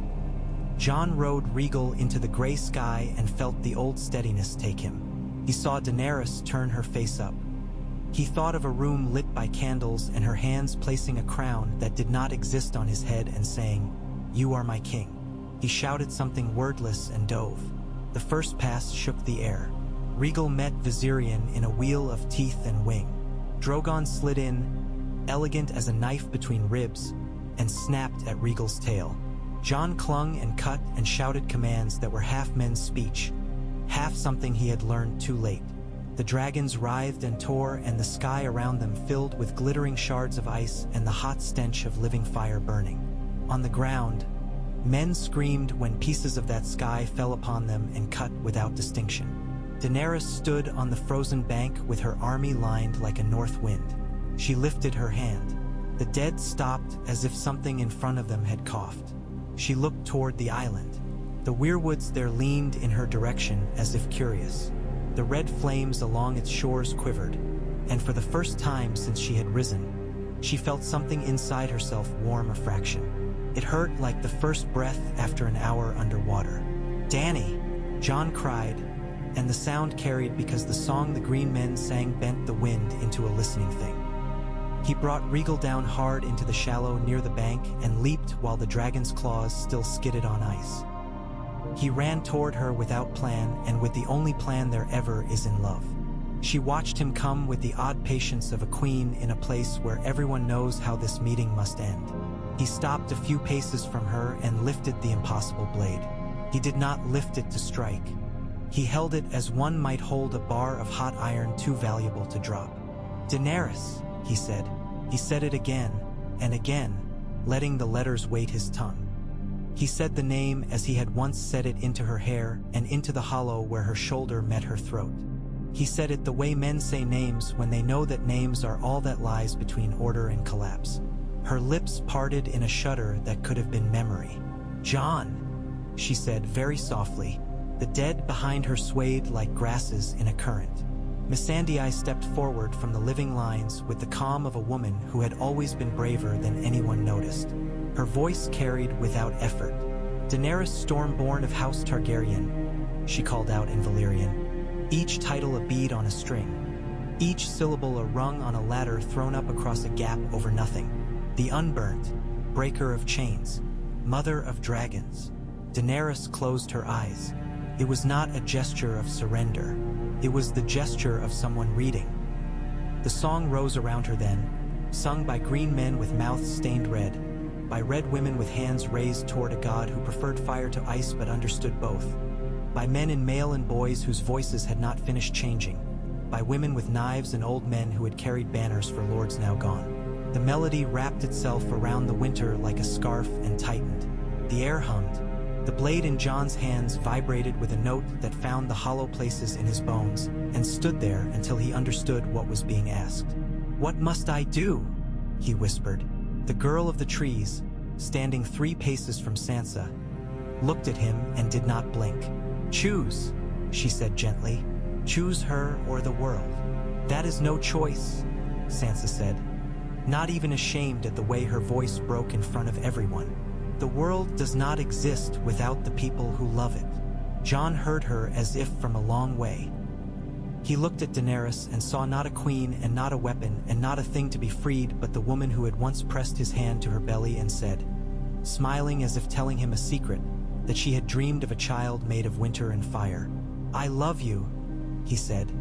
Jon rode regal into the gray sky and felt the old steadiness take him. He saw Daenerys turn her face up. He thought of a room lit by candles and her hands placing a crown that did not exist on his head and saying, "You are my king." He shouted something wordless and dove. The first pass shook the air. Regal met Viserion in a wheel of teeth and wing. Drogon slid in, elegant as a knife between ribs, and snapped at Regal's tail. Jon clung and cut and shouted commands that were half men's speech, half something he had learned too late. The dragons writhed and tore, and the sky around them filled with glittering shards of ice and the hot stench of living fire burning. On the ground, men screamed when pieces of that sky fell upon them and cut without distinction. Daenerys stood on the frozen bank with her army lined like a north wind. She lifted her hand. The dead stopped as if something in front of them had coughed. She looked toward the island. The weirwoods there leaned in her direction as if curious. The red flames along its shores quivered, and for the first time since she had risen, she felt something inside herself warm a fraction. It hurt like the first breath after an hour underwater. "Dany!" Jon cried, and the sound carried because the song the green men sang bent the wind into a listening thing. He brought Regal down hard into the shallow near the bank and leaped while the dragon's claws still skidded on ice. He ran toward her without plan and with the only plan there ever is in love. She watched him come with the odd patience of a queen in a place where everyone knows how this meeting must end. He stopped a few paces from her and lifted the impossible blade. He did not lift it to strike. He held it as one might hold a bar of hot iron too valuable to drop. "Daenerys," he said. He said it again and again, letting the letters weight his tongue. He said the name as he had once said it into her hair and into the hollow where her shoulder met her throat. He said it the way men say names when they know that names are all that lies between order and collapse. Her lips parted in a shudder that could have been memory. "Jon," she said very softly. The dead behind her swayed like grasses in a current. Missandei stepped forward from the living lines with the calm of a woman who had always been braver than anyone noticed. Her voice carried without effort. "Daenerys Stormborn of House Targaryen," she called out in Valyrian, each title a bead on a string, each syllable a rung on a ladder thrown up across a gap over nothing. "The unburnt, breaker of chains, mother of dragons." Daenerys closed her eyes. It was not a gesture of surrender. It was the gesture of someone reading. The song rose around her then, sung by green men with mouths stained red, by red women with hands raised toward a god who preferred fire to ice but understood both, by men in mail and boys whose voices had not finished changing, by women with knives and old men who had carried banners for lords now gone. The melody wrapped itself around the winter like a scarf and tightened. The air hummed. The blade in Jon's hands vibrated with a note that found the hollow places in his bones and stood there until he understood what was being asked. "What must I do?" he whispered. The girl of the trees, standing 3 paces from Sansa, looked at him and did not blink. "Choose," she said gently. "Choose her or the world." "That is no choice," Sansa said, not even ashamed at the way her voice broke in front of everyone. "The world does not exist without the people who love it." Jon heard her as if from a long way. He looked at Daenerys and saw not a queen and not a weapon and not a thing to be freed but the woman who had once pressed his hand to her belly and said, smiling as if telling him a secret, that she had dreamed of a child made of winter and fire. "I love you," he said,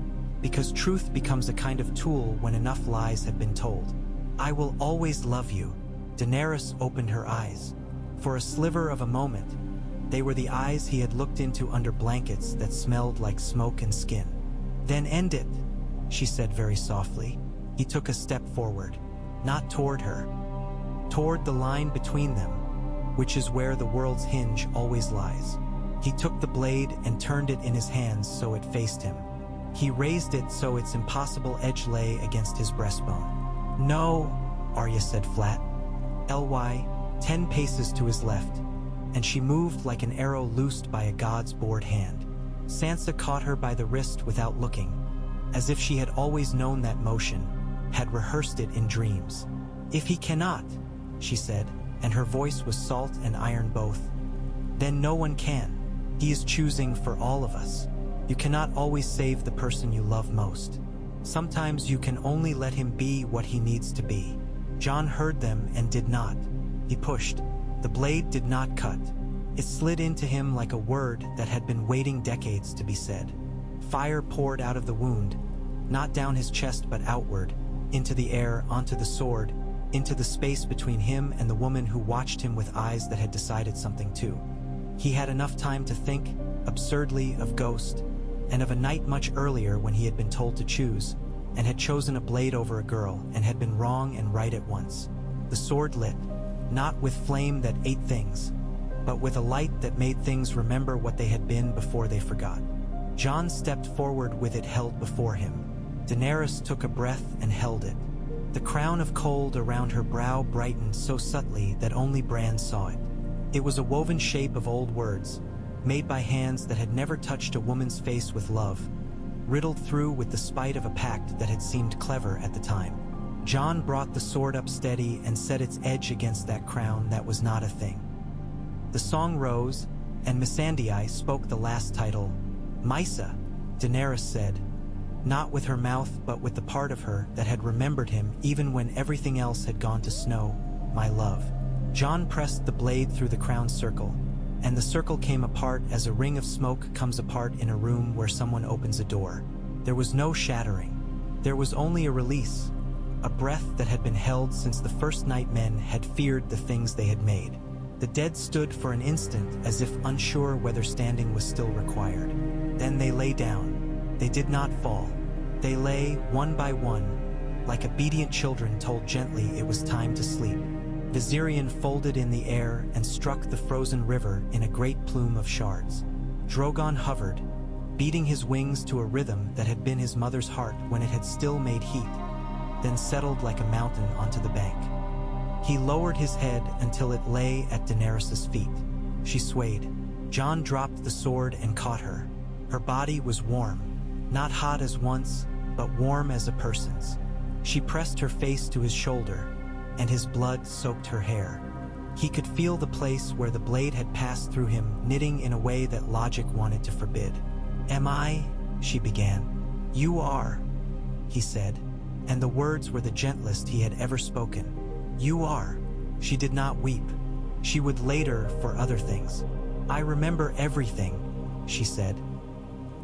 "because truth becomes a kind of tool when enough lies have been told. I will always love you." Daenerys opened her eyes. For a sliver of a moment, they were the eyes he had looked into under blankets that smelled like smoke and skin. "Then end it," she said very softly. He took a step forward, not toward her, toward the line between them, which is where the world's hinge always lies. He took the blade and turned it in his hands so it faced him. He raised it so its impossible edge lay against his breastbone. "No," Arya said flat. "Ly, 10 paces to his left," and she moved like an arrow loosed by a god's bored hand. Sansa caught her by the wrist without looking, as if she had always known that motion, had rehearsed it in dreams. "If he cannot," she said, and her voice was salt and iron both, "then no one can. He is choosing for all of us. You cannot always save the person you love most. Sometimes you can only let him be what he needs to be." Jon heard them and did not. He pushed. The blade did not cut. It slid into him like a word that had been waiting decades to be said. Fire poured out of the wound, not down his chest but outward, into the air, onto the sword, into the space between him and the woman who watched him with eyes that had decided something too. He had enough time to think, absurdly, of Ghost, and of a night much earlier when he had been told to choose, and had chosen a blade over a girl, and had been wrong and right at once. The sword lit, not with flame that ate things, but with a light that made things remember what they had been before they forgot. Jon stepped forward with it held before him. Daenerys took a breath and held it. The crown of cold around her brow brightened so subtly that only Bran saw it. It was a woven shape of old words, made by hands that had never touched a woman's face with love, riddled through with the spite of a pact that had seemed clever at the time. Jon brought the sword up steady and set its edge against that crown that was not a thing. The song rose, and Missandei spoke the last title. "Mysa," Daenerys said, not with her mouth but with the part of her that had remembered him even when everything else had gone to snow, "my love." Jon pressed the blade through the crown circle, and the circle came apart as a ring of smoke comes apart in a room where someone opens a door. There was no shattering. There was only a release, a breath that had been held since the first night men had feared the things they had made. The dead stood for an instant as if unsure whether standing was still required. Then they lay down. They did not fall. They lay, one by one, like obedient children told gently it was time to sleep. Viserion folded in the air and struck the frozen river in a great plume of shards. Drogon hovered, beating his wings to a rhythm that had been his mother's heart when it had still made heat, then settled like a mountain onto the bank. He lowered his head until it lay at Daenerys' feet. She swayed. Jon dropped the sword and caught her. Her body was warm, not hot as once, but warm as a person's. She pressed her face to his shoulder, and his blood soaked her hair. He could feel the place where the blade had passed through him, knitting in a way that logic wanted to forbid. "Am I?" she began. "You are," he said, and the words were the gentlest he had ever spoken. "You are." She did not weep. She would later for other things. "I remember everything," she said.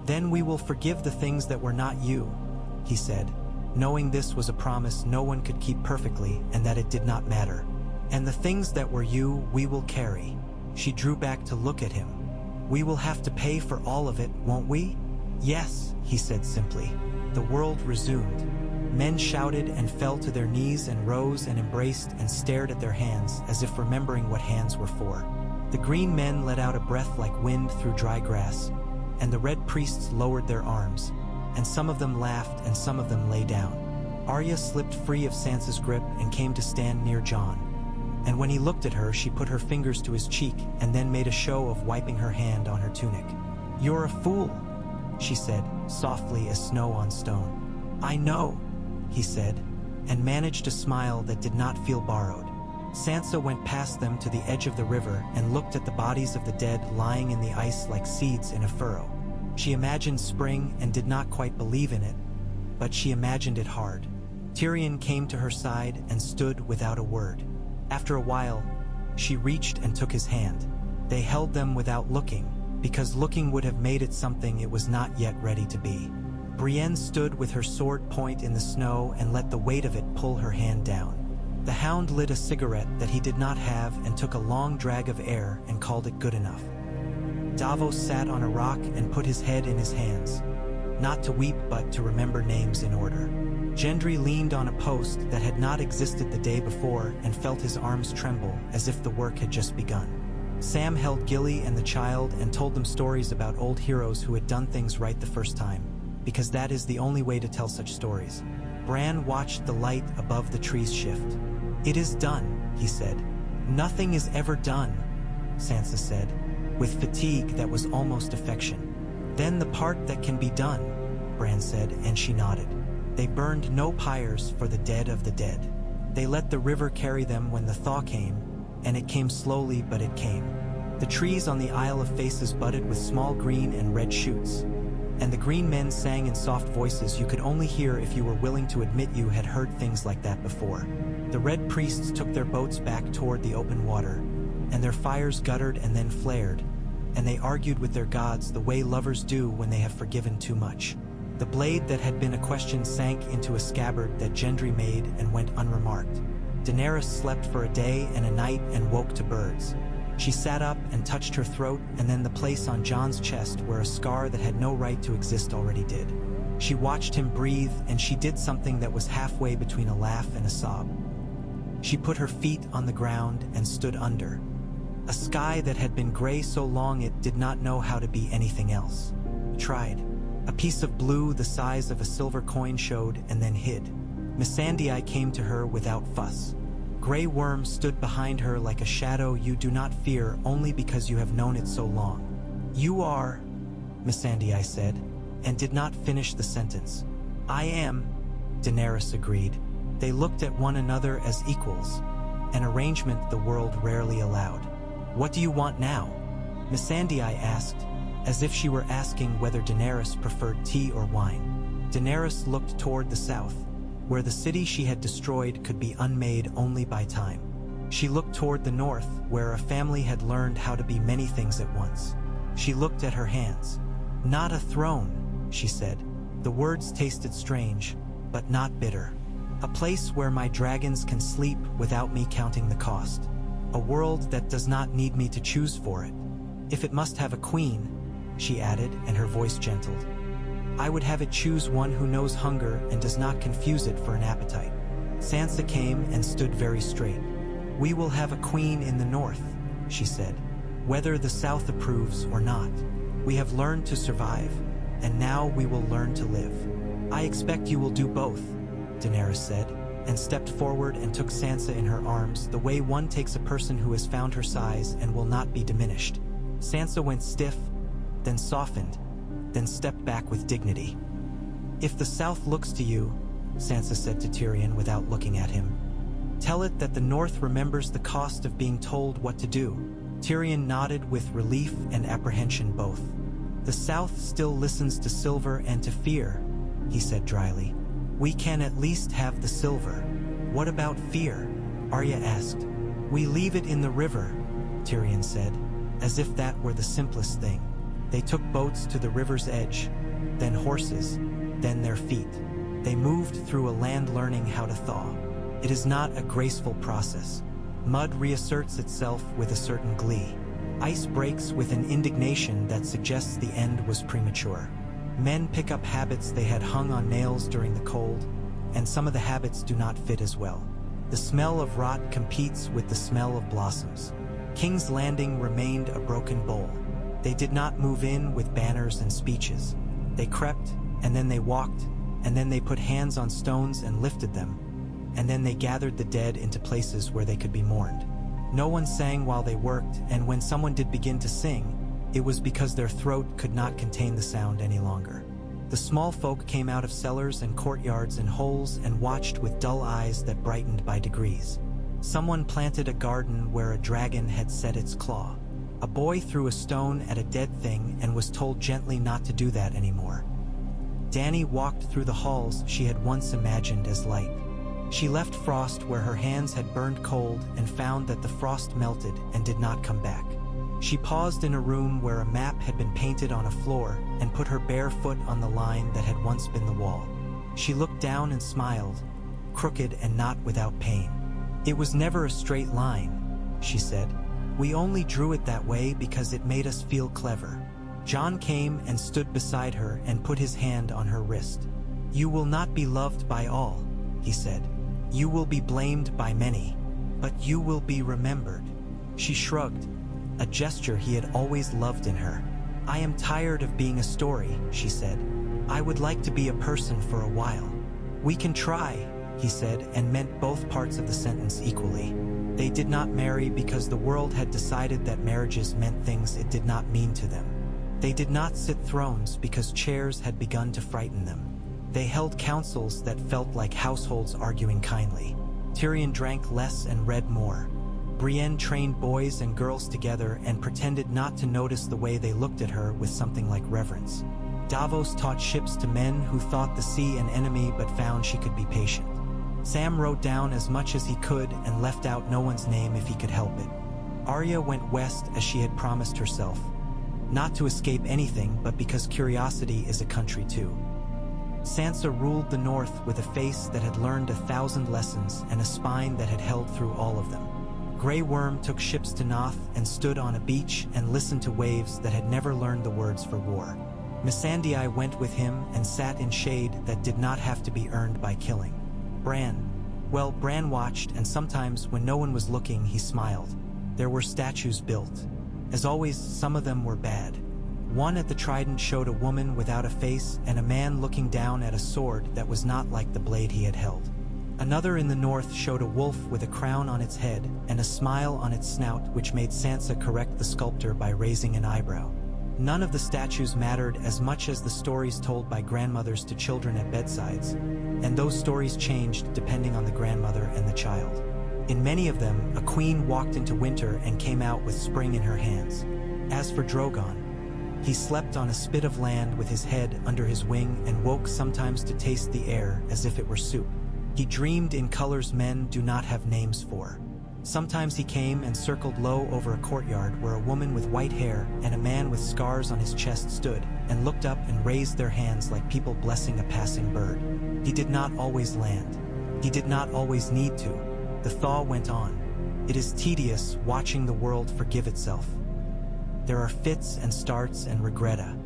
"Then we will forgive the things that were not you," he said, knowing this was a promise no one could keep perfectly and that it did not matter. "And the things that were you we will carry." She drew back to look at him. "We will have to pay for all of it, won't we?" "Yes," he said simply. The world resumed. Men shouted and fell to their knees and rose and embraced and stared at their hands as if remembering what hands were for. The green men let out a breath like wind through dry grass, and the red priests lowered their arms, and some of them laughed and some of them lay down. Arya slipped free of Sansa's grip and came to stand near Jon. And when he looked at her, she put her fingers to his cheek and then made a show of wiping her hand on her tunic. "You're a fool," she said, softly as snow on stone. "I know," he said, and managed a smile that did not feel borrowed. Sansa went past them to the edge of the river and looked at the bodies of the dead lying in the ice like seeds in a furrow. She imagined spring and did not quite believe in it, but she imagined it hard. Tyrion came to her side and stood without a word. After a while, she reached and took his hand. They held them without looking, because looking would have made it something it was not yet ready to be. Brienne stood with her sword point in the snow and let the weight of it pull her hand down. The hound lit a cigarette that he did not have and took a long drag of air and called it good enough. Davos sat on a rock and put his head in his hands, not to weep but to remember names in order. Gendry leaned on a post that had not existed the day before and felt his arms tremble as if the work had just begun. Sam held Gilly and the child and told them stories about old heroes who had done things right the first time, because that is the only way to tell such stories. Bran watched the light above the trees shift. "It is done," he said. "Nothing is ever done," Sansa said, with fatigue that was almost affection. "Then the part that can be done," Bran said, and she nodded. "They burned no pyres for the dead of the dead. They let the river carry them when the thaw came, and it came slowly but it came. The trees on the Isle of Faces budded with small green and red shoots, and the green men sang in soft voices you could only hear if you were willing to admit you had heard things like that before. The red priests took their boats back toward the open water, and their fires guttered and then flared, and they argued with their gods the way lovers do when they have forgiven too much. The blade that had been a question sank into a scabbard that Gendry made and went unremarked. Daenerys slept for a day and a night and woke to birds. She sat up and touched her throat and then the place on Jon's chest where a scar that had no right to exist already did. She watched him breathe, and she did something that was halfway between a laugh and a sob. She put her feet on the ground and stood under a sky that had been gray so long it did not know how to be anything else. Tried. A piece of blue the size of a silver coin showed and then hid. Missandei came to her without fuss. Grey Worm stood behind her like a shadow you do not fear only because you have known it so long. "You are," Missandei said, and did not finish the sentence. "I am," Daenerys agreed. They looked at one another as equals, an arrangement the world rarely allowed. "What do you want now?" Missandei asked, as if she were asking whether Daenerys preferred tea or wine. Daenerys looked toward the south, where the city she had destroyed could be unmade only by time. She looked toward the north, where a family had learned how to be many things at once. She looked at her hands. "Not a throne," she said. The words tasted strange, but not bitter. "A place where my dragons can sleep without me counting the cost. A world that does not need me to choose for it. If it must have a queen," she added, and her voice gentled, "I would have it choose one who knows hunger and does not confuse it for an appetite." Sansa came and stood very straight. "We will have a queen in the north," she said, "whether the south approves or not. We have learned to survive, and now we will learn to live." "I expect you will do both," Daenerys said, and stepped forward and took Sansa in her arms the way one takes a person who has found her size and will not be diminished. Sansa went stiff, then softened, then stepped back with dignity. "If the south looks to you," Sansa said to Tyrion without looking at him, "tell it that the north remembers the cost of being told what to do." Tyrion nodded with relief and apprehension both. "The south still listens to silver and to fear," he said dryly. "We can at least have the silver. What about fear?" Arya asked. "We leave it in the river," Tyrion said, as if that were the simplest thing. They took boats to the river's edge, then horses, then their feet. They moved through a land learning how to thaw. It is not a graceful process. Mud reasserts itself with a certain glee. Ice breaks with an indignation that suggests the end was premature. Men pick up habits they had hung on nails during the cold, and some of the habits do not fit as well. The smell of rot competes with the smell of blossoms. King's Landing remained a broken bowl. They did not move in with banners and speeches. They crept, and then they walked, and then they put hands on stones and lifted them, and then they gathered the dead into places where they could be mourned. No one sang while they worked, and when someone did begin to sing, it was because their throat could not contain the sound any longer. The small folk came out of cellars and courtyards and holes and watched with dull eyes that brightened by degrees. Someone planted a garden where a dragon had set its claw. A boy threw a stone at a dead thing and was told gently not to do that anymore. Dany walked through the halls she had once imagined as light. She left frost where her hands had burned cold and found that the frost melted and did not come back. She paused in a room where a map had been painted on a floor and put her bare foot on the line that had once been the wall. She looked down and smiled, crooked and not without pain. "It was never a straight line," she said. "We only drew it that way because it made us feel clever." Jon came and stood beside her and put his hand on her wrist. "You will not be loved by all," he said. "You will be blamed by many, but you will be remembered." She shrugged, a gesture he had always loved in her. "I am tired of being a story," she said. "I would like to be a person for a while." "We can try," he said, and meant both parts of the sentence equally. They did not marry because the world had decided that marriages meant things it did not mean to them. They did not sit thrones because chairs had begun to frighten them. They held councils that felt like households arguing kindly. Tyrion drank less and read more. Brienne trained boys and girls together and pretended not to notice the way they looked at her with something like reverence. Davos taught ships to men who thought the sea an enemy but found she could be patient. Sam wrote down as much as he could and left out no one's name if he could help it. Arya went west as she had promised herself, not to escape anything but because curiosity is a country too. Sansa ruled the north with a face that had learned 1,000 lessons and a spine that had held through all of them. Grey Worm took ships to Noth and stood on a beach and listened to waves that had never learned the words for war. Missandei went with him and sat in shade that did not have to be earned by killing. Bran watched, and sometimes when no one was looking he smiled. There were statues built. As always, some of them were bad. One at the Trident showed a woman without a face and a man looking down at a sword that was not like the blade he had held. Another in the north showed a wolf with a crown on its head and a smile on its snout, which made Sansa correct the sculptor by raising an eyebrow. None of the statues mattered as much as the stories told by grandmothers to children at bedsides, and those stories changed depending on the grandmother and the child. In many of them, a queen walked into winter and came out with spring in her hands. As for Drogon, he slept on a spit of land with his head under his wing and woke sometimes to taste the air as if it were soup. He dreamed in colors men do not have names for. Sometimes he came and circled low over a courtyard where a woman with white hair and a man with scars on his chest stood and looked up and raised their hands like people blessing a passing bird. He did not always land. He did not always need to. The thaw went on. It is tedious watching the world forgive itself. There are fits and starts and regretta.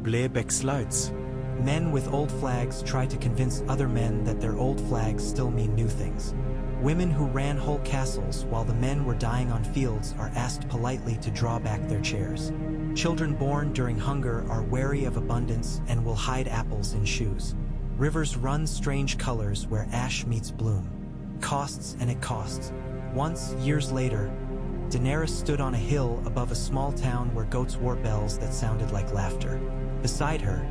Blebeck slides. Men with old flags try to convince other men that their old flags still mean new things. Women who ran whole castles while the men were dying on fields are asked politely to draw back their chairs. Children born during hunger are wary of abundance and will hide apples in shoes. Rivers run strange colors where ash meets bloom. Costs and it costs. Once, years later, Daenerys stood on a hill above a small town where goats wore bells that sounded like laughter. Beside her,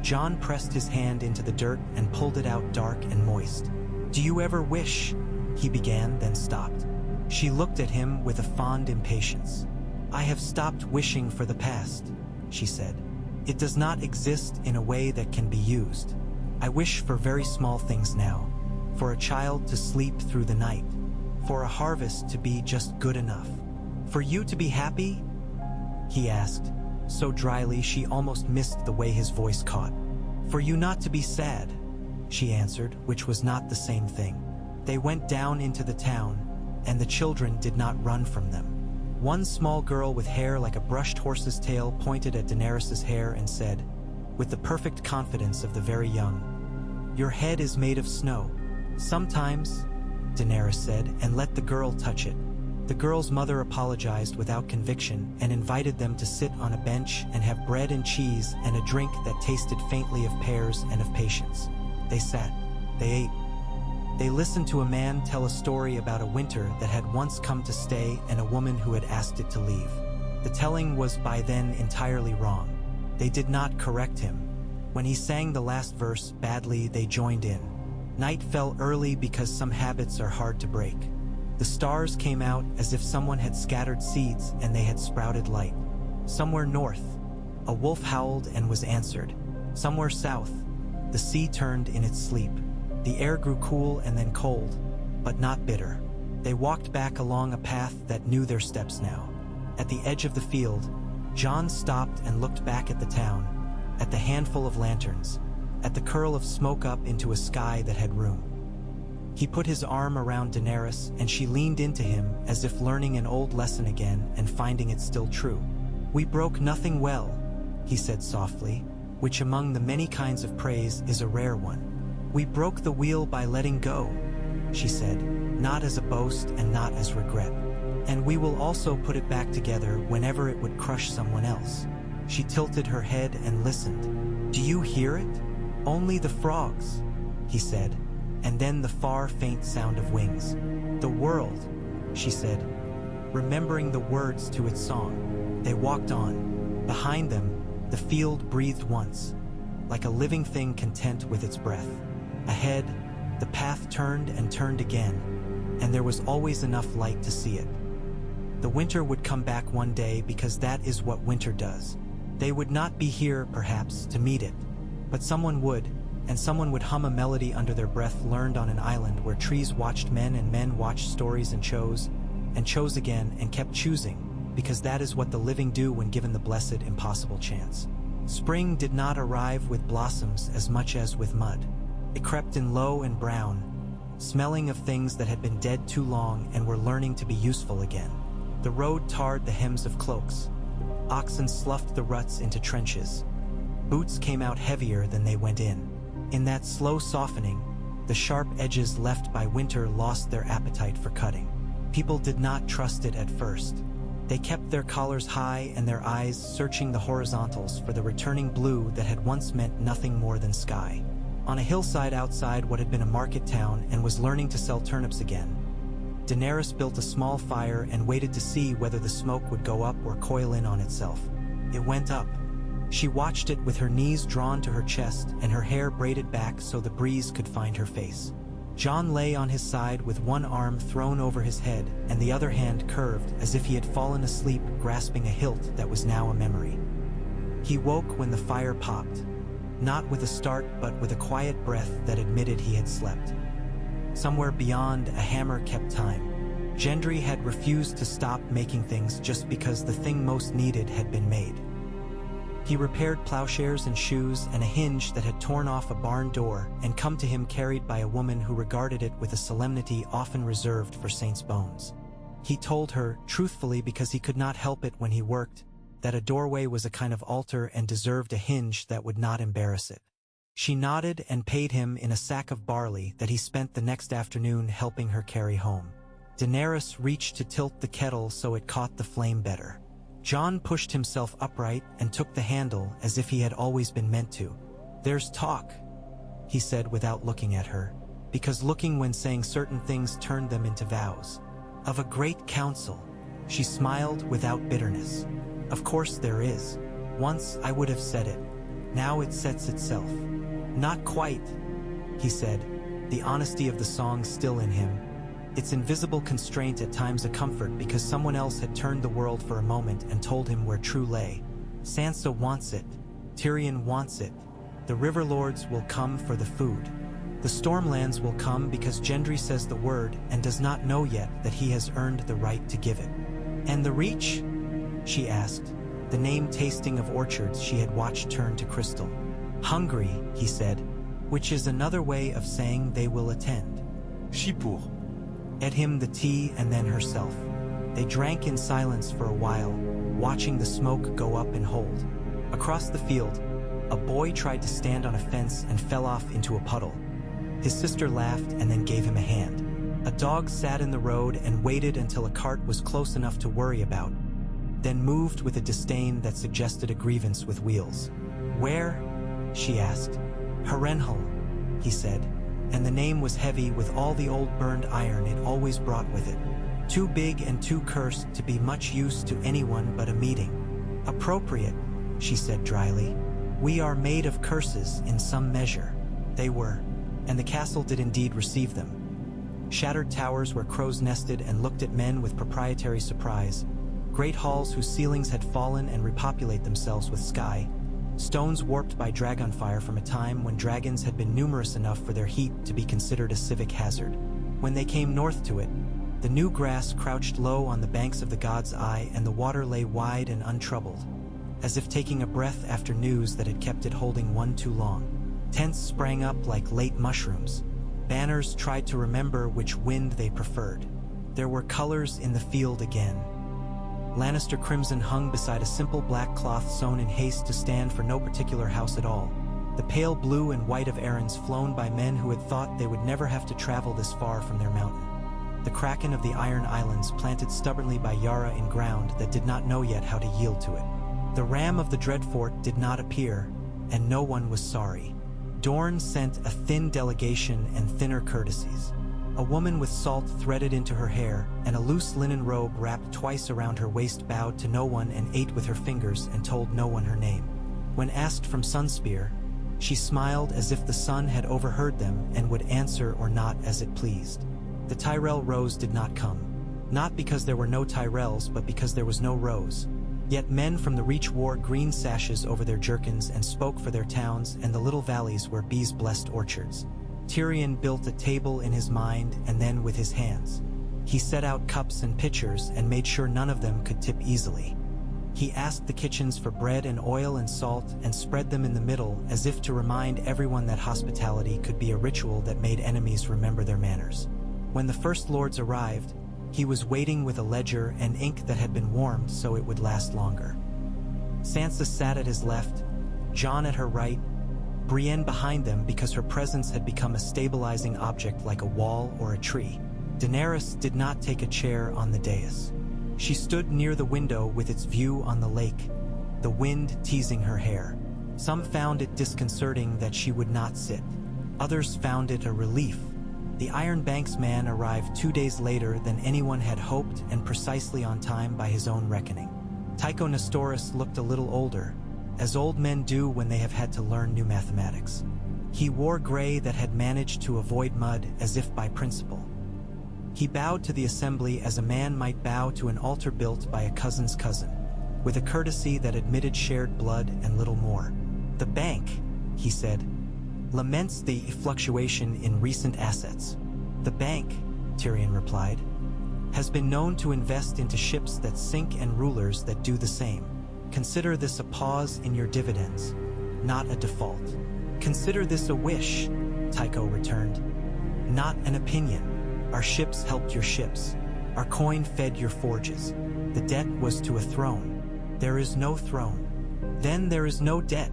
Jon pressed his hand into the dirt and pulled it out dark and moist. "Do you ever wish?" he began, then stopped. She looked at him with a fond impatience. "I have stopped wishing for the past," she said. "It does not exist in a way that can be used. I wish for very small things now, for a child to sleep through the night, for a harvest to be just good enough. For you to be happy?" he asked, so dryly she almost missed the way his voice caught. "For you not to be sad," she answered, which was not the same thing. They went down into the town, and the children did not run from them. One small girl with hair like a brushed horse's tail pointed at Daenerys' hair and said, with the perfect confidence of the very young, "Your head is made of snow." "Sometimes," Daenerys said, and let the girl touch it. The girl's mother apologized without conviction and invited them to sit on a bench and have bread and cheese and a drink that tasted faintly of pears and of patience. They sat. They ate. They listened to a man tell a story about a winter that had once come to stay and a woman who had asked it to leave. The telling was by then entirely wrong. They did not correct him. When he sang the last verse badly, they joined in. Night fell early because some habits are hard to break. The stars came out as if someone had scattered seeds and they had sprouted light. Somewhere north, a wolf howled and was answered. Somewhere south, the sea turned in its sleep. The air grew cool and then cold, but not bitter. They walked back along a path that knew their steps now. At the edge of the field, Jon stopped and looked back at the town, at the handful of lanterns, at the curl of smoke up into a sky that had room. He put his arm around Daenerys and she leaned into him as if learning an old lesson again and finding it still true. "We broke nothing well," he said softly, which among the many kinds of praise is a rare one. "We broke the wheel by letting go," she said, not as a boast and not as regret. "And we will also put it back together whenever it would crush someone else." She tilted her head and listened. "Do you hear it?" "Only the frogs," he said, and then the far, faint sound of wings. "The world," she said, remembering the words to its song. They walked on. Behind them, the field breathed once, like a living thing content with its breath. Ahead, the path turned and turned again, and there was always enough light to see it. The winter would come back one day because that is what winter does. They would not be here, perhaps, to meet it, but someone would, and someone would hum a melody under their breath learned on an island where trees watched men and men watched stories and chose again and kept choosing, because that is what the living do when given the blessed impossible chance. Spring did not arrive with blossoms as much as with mud. It crept in low and brown, smelling of things that had been dead too long and were learning to be useful again. The road tarred the hems of cloaks. Oxen sloughed the ruts into trenches. Boots came out heavier than they went in. In that slow softening, the sharp edges left by winter lost their appetite for cutting. People did not trust it at first. They kept their collars high and their eyes searching the horizontals for the returning blue that had once meant nothing more than sky. On a hillside outside what had been a market town and was learning to sell turnips again, Daenerys built a small fire and waited to see whether the smoke would go up or coil in on itself. It went up. She watched it with her knees drawn to her chest and her hair braided back so the breeze could find her face. Jon lay on his side with one arm thrown over his head and the other hand curved as if he had fallen asleep grasping a hilt that was now a memory. He woke when the fire popped, not with a start but with a quiet breath that admitted he had slept. Somewhere beyond, a hammer kept time. Gendry had refused to stop making things just because the thing most needed had been made. He repaired plowshares and shoes and a hinge that had torn off a barn door and come to him carried by a woman who regarded it with a solemnity often reserved for saints' bones. He told her, truthfully because he could not help it when he worked, that a doorway was a kind of altar and deserved a hinge that would not embarrass it. She nodded and paid him in a sack of barley that he spent the next afternoon helping her carry home. Daenerys reached to tilt the kettle so it caught the flame better. Jon pushed himself upright and took the handle as if he had always been meant to. "There's talk," he said without looking at her, because looking when saying certain things turned them into vows. "Of a great council." She smiled without bitterness. "Of course there is. Once I would have said it. Now it sets itself." "Not quite," he said, the honesty of the song still in him. Its invisible constraint at times a comfort because someone else had turned the world for a moment and told him where true lay. "Sansa wants it. Tyrion wants it. The River Lords will come for the food. The Stormlands will come because Gendry says the word and does not know yet that he has earned the right to give it." "And the Reach?" she asked, the name tasting of orchards she had watched turn to crystal. "Hungry," he said, which is another way of saying they will attend. Shipur. At him the tea and then herself. They drank in silence for a while, watching the smoke go up and hold. Across the field, a boy tried to stand on a fence and fell off into a puddle. His sister laughed and then gave him a hand. A dog sat in the road and waited until a cart was close enough to worry about, then moved with a disdain that suggested a grievance with wheels. "Where?" she asked. "Harrenhal," he said, and the name was heavy with all the old burned iron it always brought with it. Too big and too cursed to be much use to anyone but a meeting. "Appropriate," she said dryly. "We are made of curses in some measure." They were, and the castle did indeed receive them. Shattered towers where crows nested and looked at men with proprietary surprise. Great halls whose ceilings had fallen and repopulate themselves with sky. Stones warped by dragonfire from a time when dragons had been numerous enough for their heat to be considered a civic hazard. When they came north to it, the new grass crouched low on the banks of the God's Eye and the water lay wide and untroubled, as if taking a breath after news that had kept it holding one too long. Tents sprang up like late mushrooms. Banners tried to remember which wind they preferred. There were colors in the field again. Lannister crimson hung beside a simple black cloth sewn in haste to stand for no particular house at all. The pale blue and white of errands flown by men who had thought they would never have to travel this far from their mountain. The kraken of the Iron Islands planted stubbornly by Yara in ground that did not know yet how to yield to it. The ram of the Dreadfort did not appear, and no one was sorry. Dorne sent a thin delegation and thinner courtesies. A woman with salt threaded into her hair, and a loose linen robe wrapped twice around her waist bowed to no one and ate with her fingers and told no one her name. When asked from Sunspear, she smiled as if the sun had overheard them and would answer or not as it pleased. The Tyrell Rose did not come. Not because there were no Tyrells, but because there was no Rose. Yet men from the Reach wore green sashes over their jerkins and spoke for their towns and the little valleys where bees blessed orchards. Tyrion built a table in his mind and then with his hands. He set out cups and pitchers and made sure none of them could tip easily. He asked the kitchens for bread and oil and salt and spread them in the middle as if to remind everyone that hospitality could be a ritual that made enemies remember their manners. When the First Lords arrived, he was waiting with a ledger and ink that had been warmed so it would last longer. Sansa sat at his left, Jon at her right, Brienne behind them because her presence had become a stabilizing object like a wall or a tree. Daenerys did not take a chair on the dais. She stood near the window with its view on the lake, the wind teasing her hair. Some found it disconcerting that she would not sit. Others found it a relief. The Iron Banks man arrived 2 days later than anyone had hoped and precisely on time by his own reckoning. Tycho Nestoris looked a little older, as old men do when they have had to learn new mathematics. He wore gray that had managed to avoid mud as if by principle. He bowed to the assembly as a man might bow to an altar built by a cousin's cousin, with a courtesy that admitted shared blood and little more. "The bank," he said, "laments the fluctuation in recent assets." "The bank," Tyrion replied. has been known to invest into ships that sink and rulers that do the same. Consider this a pause in your dividends, not a default. Consider this a wish, Tycho returned. Not an opinion. Our ships helped your ships. Our coin fed your forges. The debt was to a throne. There is no throne. Then there is no debt,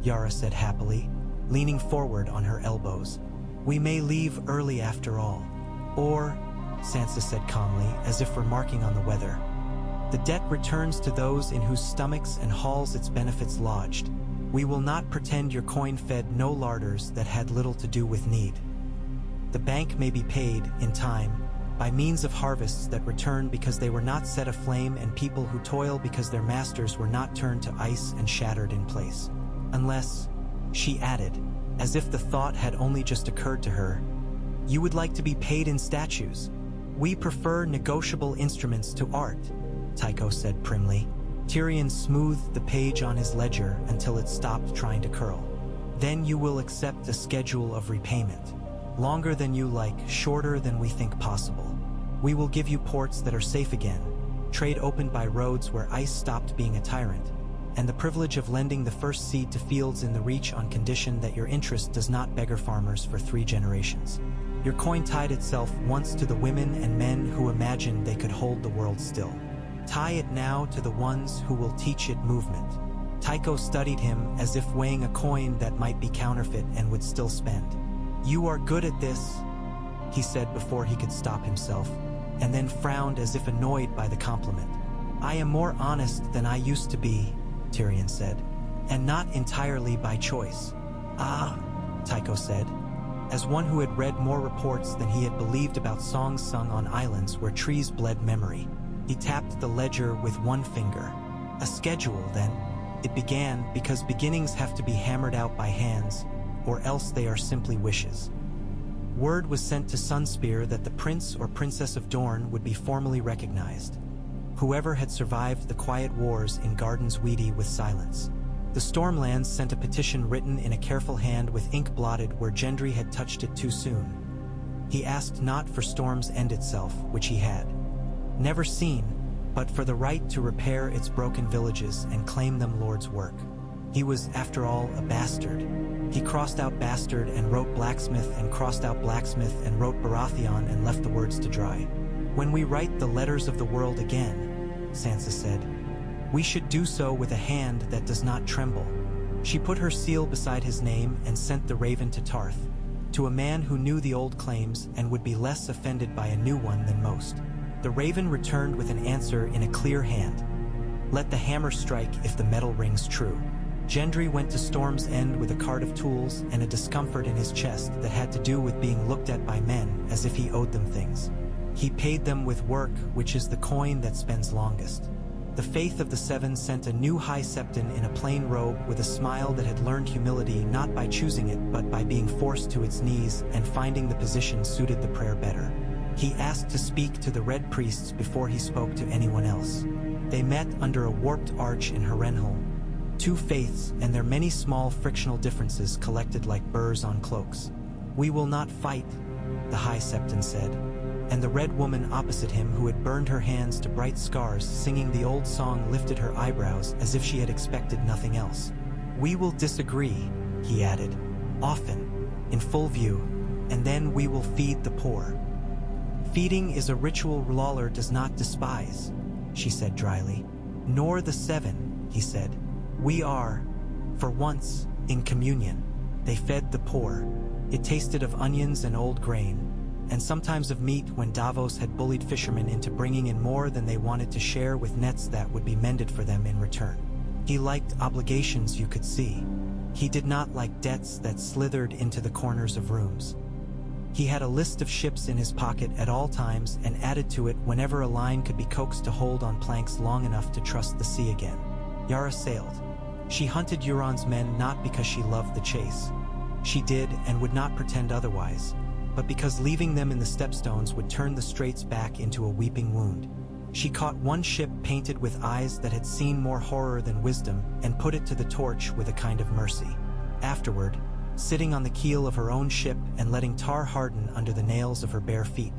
Yara said happily, leaning forward on her elbows. We may leave early after all. Or, Sansa said calmly, as if remarking on the weather, the debt returns to those in whose stomachs and halls its benefits lodged. We will not pretend your coin fed no larders that had little to do with need. The bank may be paid, in time, by means of harvests that return because they were not set aflame and people who toil because their masters were not turned to ice and shattered in place. Unless, she added, as if the thought had only just occurred to her, you would like to be paid in statues. We prefer negotiable instruments to art, Tycho said primly. Tyrion smoothed the page on his ledger until it stopped trying to curl. Then you will accept a schedule of repayment. Longer than you like, shorter than we think possible. We will give you ports that are safe again, trade opened by roads where ice stopped being a tyrant, and the privilege of lending the first seed to fields in the Reach on condition that your interest does not beggar farmers for 3 generations. Your coin tied itself once to the women and men who imagined they could hold the world still. Tie it now to the ones who will teach it movement. Tycho studied him as if weighing a coin that might be counterfeit and would still spend. You are good at this, he said before he could stop himself, and then frowned as if annoyed by the compliment. I am more honest than I used to be, Tyrion said, and not entirely by choice. Ah, Tycho said, as one who had read more reports than he had believed about songs sung on islands where trees bled memory. He tapped the ledger with one finger. A schedule, then. It began because beginnings have to be hammered out by hands, or else they are simply wishes. Word was sent to Sunspear that the Prince or Princess of Dorne would be formally recognized. Whoever had survived the quiet wars in Gardens weedy with silence. The Stormlands sent a petition written in a careful hand with ink blotted where Gendry had touched it too soon. He asked not for Storm's end itself, which he had never seen, but for the right to repair its broken villages and claim them Lord's work. He was, after all, a bastard. He crossed out bastard and wrote blacksmith and crossed out blacksmith and wrote Baratheon and left the words to dry. When we write the letters of the world again, Sansa said, we should do so with a hand that does not tremble. She put her seal beside his name and sent the raven to Tarth, to a man who knew the old claims and would be less offended by a new one than most. The raven returned with an answer in a clear hand. Let the hammer strike if the metal rings true. Gendry went to Storm's End with a cart of tools and a discomfort in his chest that had to do with being looked at by men as if he owed them things. He paid them with work, which is the coin that spends longest. The Faith of the Seven sent a new High Septon in a plain robe with a smile that had learned humility not by choosing it but by being forced to its knees and finding the position suited the prayer better. He asked to speak to the Red Priests before he spoke to anyone else. They met under a warped arch in Harrenhal. 2 faiths and their many small frictional differences collected like burrs on cloaks. We will not fight, the High Septon said, and the red woman opposite him who had burned her hands to bright scars singing the old song lifted her eyebrows as if she had expected nothing else. We will disagree, he added, often, in full view, and then we will feed the poor. Feeding is a ritual Lawler does not despise, she said dryly. Nor the Seven, he said. We are, for once, in communion. They fed the poor. It tasted of onions and old grain, and sometimes of meat when Davos had bullied fishermen into bringing in more than they wanted to share with nets that would be mended for them in return. He liked obligations you could see. He did not like debts that slithered into the corners of rooms. He had a list of ships in his pocket at all times and added to it whenever a line could be coaxed to hold on planks long enough to trust the sea again. Yara sailed. She hunted Euron's men not because she loved the chase. She did and would not pretend otherwise, but because leaving them in the stepstones would turn the straits back into a weeping wound. She caught one ship painted with eyes that had seen more horror than wisdom and put it to the torch with a kind of mercy. Afterward, sitting on the keel of her own ship and letting tar harden under the nails of her bare feet,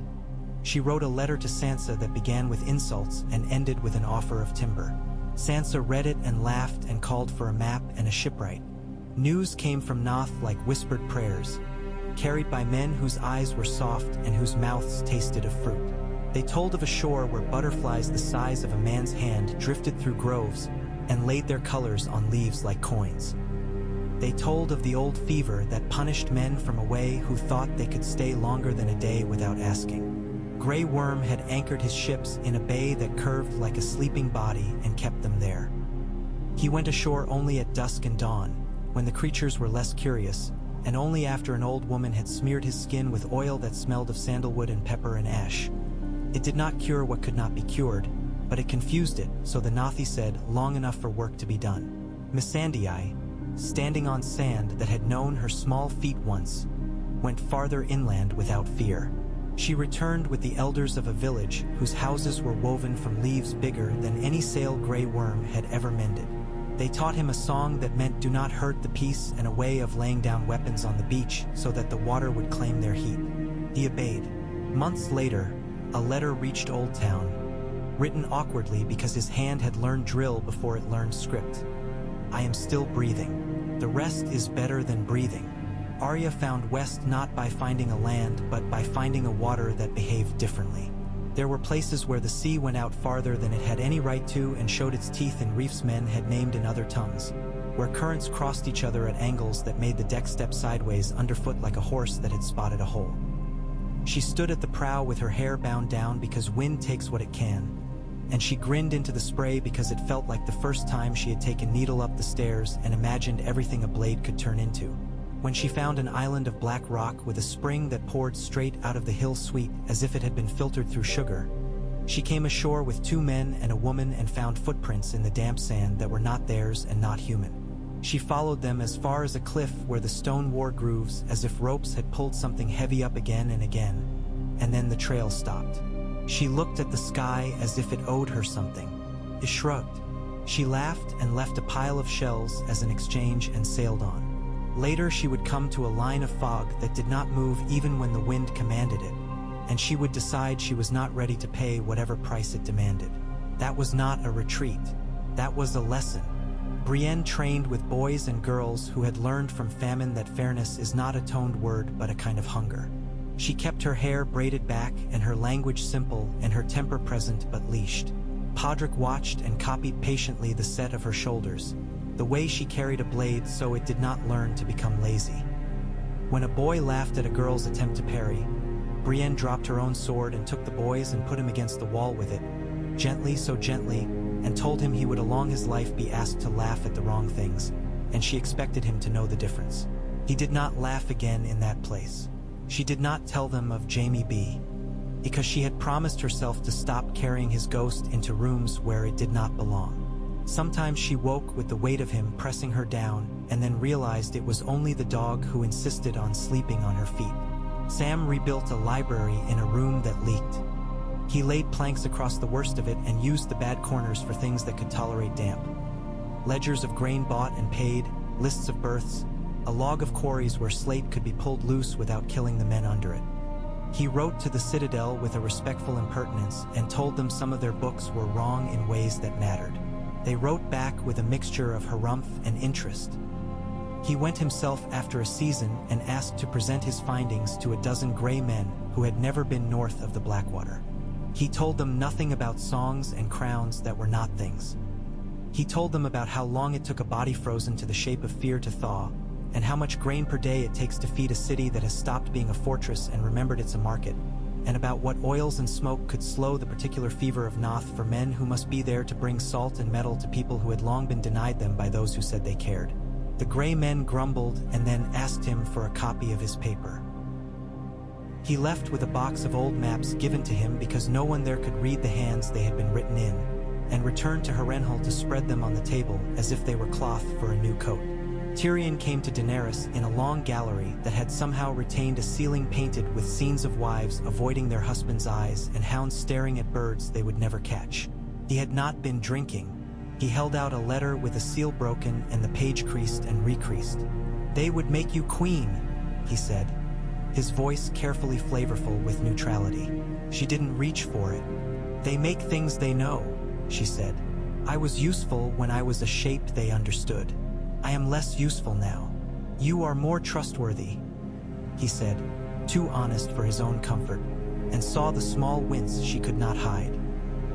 She wrote a letter to Sansa that began with insults and ended with an offer of timber. Sansa read it and laughed and called for a map and a shipwright. News came from Noth like whispered prayers, carried by men whose eyes were soft and whose mouths tasted of fruit. They told of a shore where butterflies the size of a man's hand drifted through groves and laid their colors on leaves like coins. They told of the old fever that punished men from away who thought they could stay longer than a day without asking. Grey Worm had anchored his ships in a bay that curved like a sleeping body and kept them there. He went ashore only at dusk and dawn, when the creatures were less curious, and only after an old woman had smeared his skin with oil that smelled of sandalwood and pepper and ash. It did not cure what could not be cured, but it confused it, so the Nathi said, long enough for work to be done. Missandei, standing on sand that had known her small feet once, went farther inland without fear. She returned with the elders of a village whose houses were woven from leaves bigger than any sail Grey Worm had ever mended. They taught him a song that meant do not hurt the peace and a way of laying down weapons on the beach so that the water would claim their heat. He obeyed. Months later, a letter reached Old Town, written awkwardly because his hand had learned drill before it learned script. I am still breathing. The rest is better than breathing. Arya found west not by finding a land, but by finding a water that behaved differently. There were places where the sea went out farther than it had any right to and showed its teeth in reefs men had named in other tongues, where currents crossed each other at angles that made the deck step sideways underfoot like a horse that had spotted a hole. She stood at the prow with her hair bound down because wind takes what it can, and she grinned into the spray because it felt like the first time she had taken needle up the stairs and imagined everything a blade could turn into. When she found an island of black rock with a spring that poured straight out of the hill sweet as if it had been filtered through sugar, she came ashore with 2 men and a woman and found footprints in the damp sand that were not theirs and not human. She followed them as far as a cliff where the stone wore grooves as if ropes had pulled something heavy up again and again, and then the trail stopped. She looked at the sky as if it owed her something. It shrugged. She laughed and left a pile of shells as an exchange and sailed on. Later she would come to a line of fog that did not move even when the wind commanded it, and she would decide she was not ready to pay whatever price it demanded. That was not a retreat. That was a lesson. Brienne trained with boys and girls who had learned from famine that fairness is not a toned word but a kind of hunger. She kept her hair braided back and her language simple and her temper present but leashed. Podrick watched and copied patiently the set of her shoulders, the way she carried a blade so it did not learn to become lazy. When a boy laughed at a girl's attempt to parry, Brienne dropped her own sword and took the boy's and put him against the wall with it, gently, so gently, and told him he would along his life be asked to laugh at the wrong things, and she expected him to know the difference. He did not laugh again in that place. She did not tell them of Jamie B, because she had promised herself to stop carrying his ghost into rooms where it did not belong. Sometimes she woke with the weight of him pressing her down and then realized it was only the dog who insisted on sleeping on her feet. Sam rebuilt a library in a room that leaked. He laid planks across the worst of it and used the bad corners for things that could tolerate damp. Ledgers of grain bought and paid, lists of births, a log of quarries where slate could be pulled loose without killing the men under it. He wrote to the Citadel with a respectful impertinence and told them some of their books were wrong in ways that mattered. They wrote back with a mixture of harumph and interest. He went himself after a season and asked to present his findings to a dozen gray men who had never been north of the Blackwater. He told them nothing about songs and crowns that were not things. He told them about how long it took a body frozen to the shape of fear to thaw, and how much grain per day it takes to feed a city that has stopped being a fortress and remembered it's a market, and about what oils and smoke could slow the particular fever of Noth for men who must be there to bring salt and metal to people who had long been denied them by those who said they cared. The gray men grumbled and then asked him for a copy of his paper. He left with a box of old maps given to him because no one there could read the hands they had been written in, and returned to Harrenhal to spread them on the table as if they were cloth for a new coat. Tyrion came to Daenerys in a long gallery that had somehow retained a ceiling painted with scenes of wives avoiding their husbands' eyes and hounds staring at birds they would never catch. He had not been drinking. He held out a letter with a seal broken and the page creased and recreased. "They would make you queen," he said, his voice carefully flavorful with neutrality. She didn't reach for it. They make things they know, she said. I was useful when I was a shape they understood. I am less useful now. You are more trustworthy, he said, too honest for his own comfort, and saw the small wince she could not hide.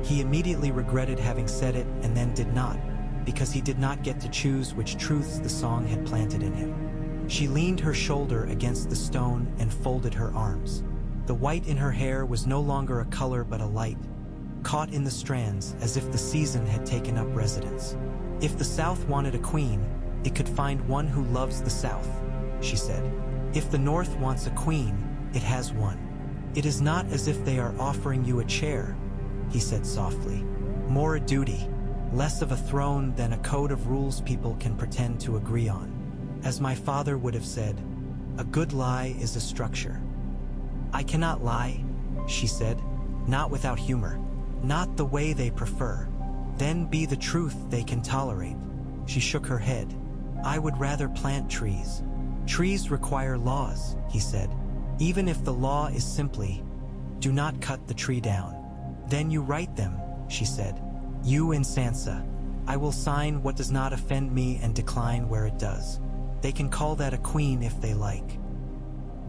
He immediately regretted having said it and then did not, because he did not get to choose which truths the song had planted in him. She leaned her shoulder against the stone and folded her arms. The white in her hair was no longer a color but a light, caught in the strands as if the season had taken up residence. If the South wanted a queen, it could find one who loves the South, she said. If the North wants a queen, it has one. It is not as if they are offering you a chair, he said softly. More a duty, less of a throne than a code of rules people can pretend to agree on. As my father would have said, a good lie is a structure. I cannot lie, she said, not without humor, not the way they prefer. Then be the truth they can tolerate. She shook her head. I would rather plant trees. Trees require laws, he said. Even if the law is simply, do not cut the tree down. Then you write them, she said. You and Sansa. I will sign what does not offend me and decline where it does. They can call that a queen if they like.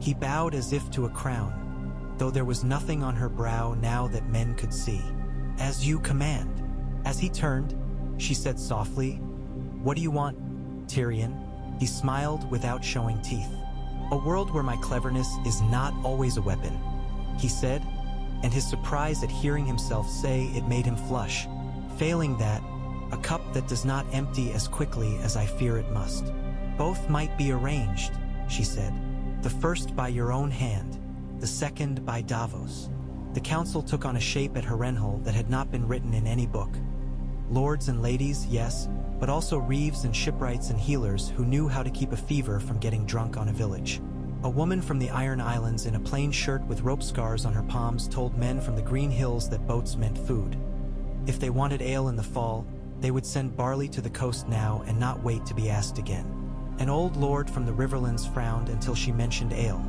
He bowed as if to a crown, though there was nothing on her brow now that men could see. As you command. As he turned, she said softly, What do you want, Tyrion? He smiled without showing teeth. A world where my cleverness is not always a weapon, he said, and his surprise at hearing himself say it made him flush. Failing that, a cup that does not empty as quickly as I fear it must. Both might be arranged, she said. The first by your own hand, the second by Davos. The council took on a shape at Harrenhal that had not been written in any book. Lords and ladies, yes, but also reeves and shipwrights and healers who knew how to keep a fever from getting drunk on a village. A woman from the Iron Islands in a plain shirt with rope scars on her palms told men from the Green Hills that boats meant food. If they wanted ale in the fall, they would send barley to the coast now and not wait to be asked again. An old lord from the Riverlands frowned until she mentioned ale.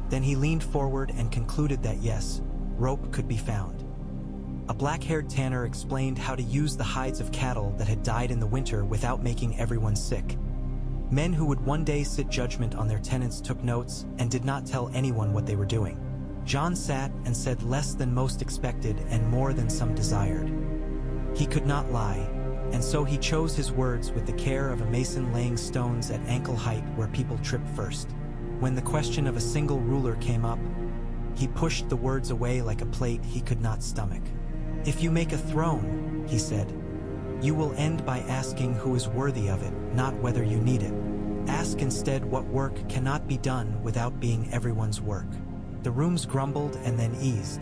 Then he leaned forward and concluded that yes, rope could be found. A black-haired tanner explained how to use the hides of cattle that had died in the winter without making everyone sick. Men who would one day sit judgment on their tenants took notes and did not tell anyone what they were doing. Jon sat and said less than most expected and more than some desired. He could not lie, and so he chose his words with the care of a mason laying stones at ankle height where people trip first. When the question of a single ruler came up, he pushed the words away like a plate he could not stomach. If you make a throne, he said, you will end by asking who is worthy of it, not whether you need it. Ask instead what work cannot be done without being everyone's work. The rooms grumbled and then eased.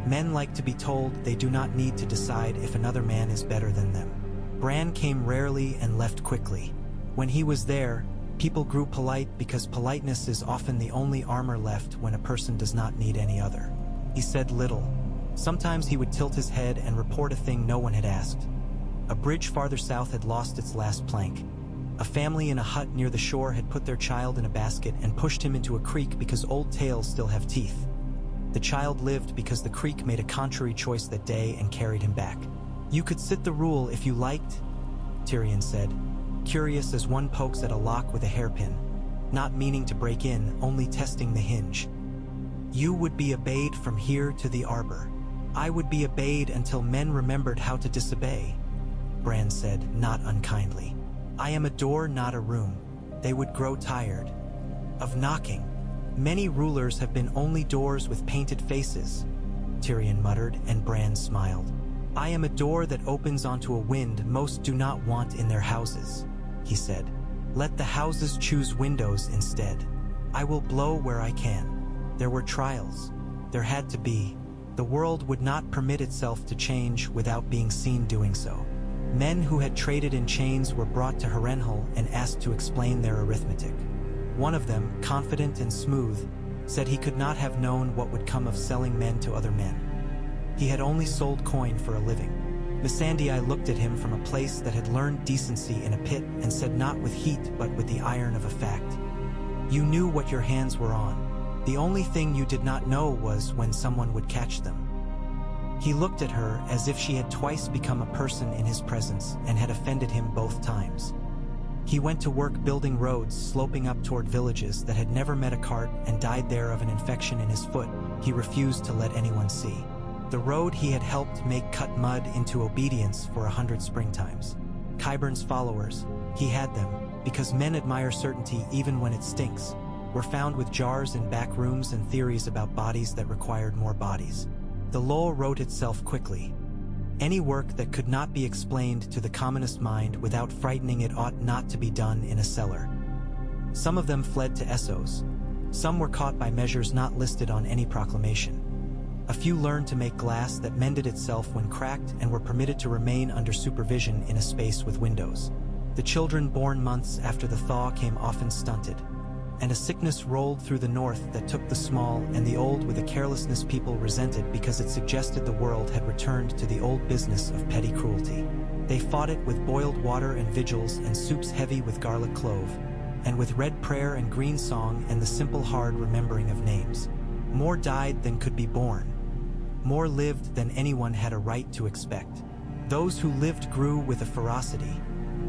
Men like to be told they do not need to decide if another man is better than them. Bran came rarely and left quickly. When he was there, people grew polite because politeness is often the only armor left when a person does not need any other. He said little. Sometimes he would tilt his head and report a thing no one had asked. A bridge farther south had lost its last plank. A family in a hut near the shore had put their child in a basket and pushed him into a creek because old tales still have teeth. The child lived because the creek made a contrary choice that day and carried him back. You could sit the rule if you liked, Tyrion said, curious as one pokes at a lock with a hairpin, not meaning to break in, only testing the hinge. You would be obeyed from here to the arbor. I would be obeyed until men remembered how to disobey, Bran said, not unkindly. I am a door, not a room. They would grow tired of knocking. Many rulers have been only doors with painted faces, Tyrion muttered, and Bran smiled. I am a door that opens onto a wind most do not want in their houses, he said. Let the houses choose windows instead. I will blow where I can. There were trials. There had to be. The world would not permit itself to change without being seen doing so. Men who had traded in chains were brought to Harrenhal and asked to explain their arithmetic. One of them, confident and smooth, said he could not have known what would come of selling men to other men. He had only sold coin for a living. Missandei looked at him from a place that had learned decency in a pit and said not with heat but with the iron of a fact. You knew what your hands were on. The only thing you did not know was when someone would catch them. He looked at her as if she had twice become a person in his presence and had offended him both times. He went to work building roads sloping up toward villages that had never met a cart and died there of an infection in his foot he refused to let anyone see. The road he had helped make cut mud into obedience for 100 springtimes. Qyburn's followers, he had them, because men admire certainty even when it stinks, were found with jars in back rooms and theories about bodies that required more bodies. The law wrote itself quickly. Any work that could not be explained to the commonest mind without frightening it ought not to be done in a cellar. Some of them fled to Essos. Some were caught by measures not listed on any proclamation. A few learned to make glass that mended itself when cracked and were permitted to remain under supervision in a space with windows. The children born months after the thaw came often stunted, and a sickness rolled through the north that took the small and the old with a carelessness people resented because it suggested the world had returned to the old business of petty cruelty. They fought it with boiled water and vigils and soups heavy with garlic clove, and with red prayer and green song and the simple hard remembering of names. More died than could be born. More lived than anyone had a right to expect. Those who lived grew with a ferocity,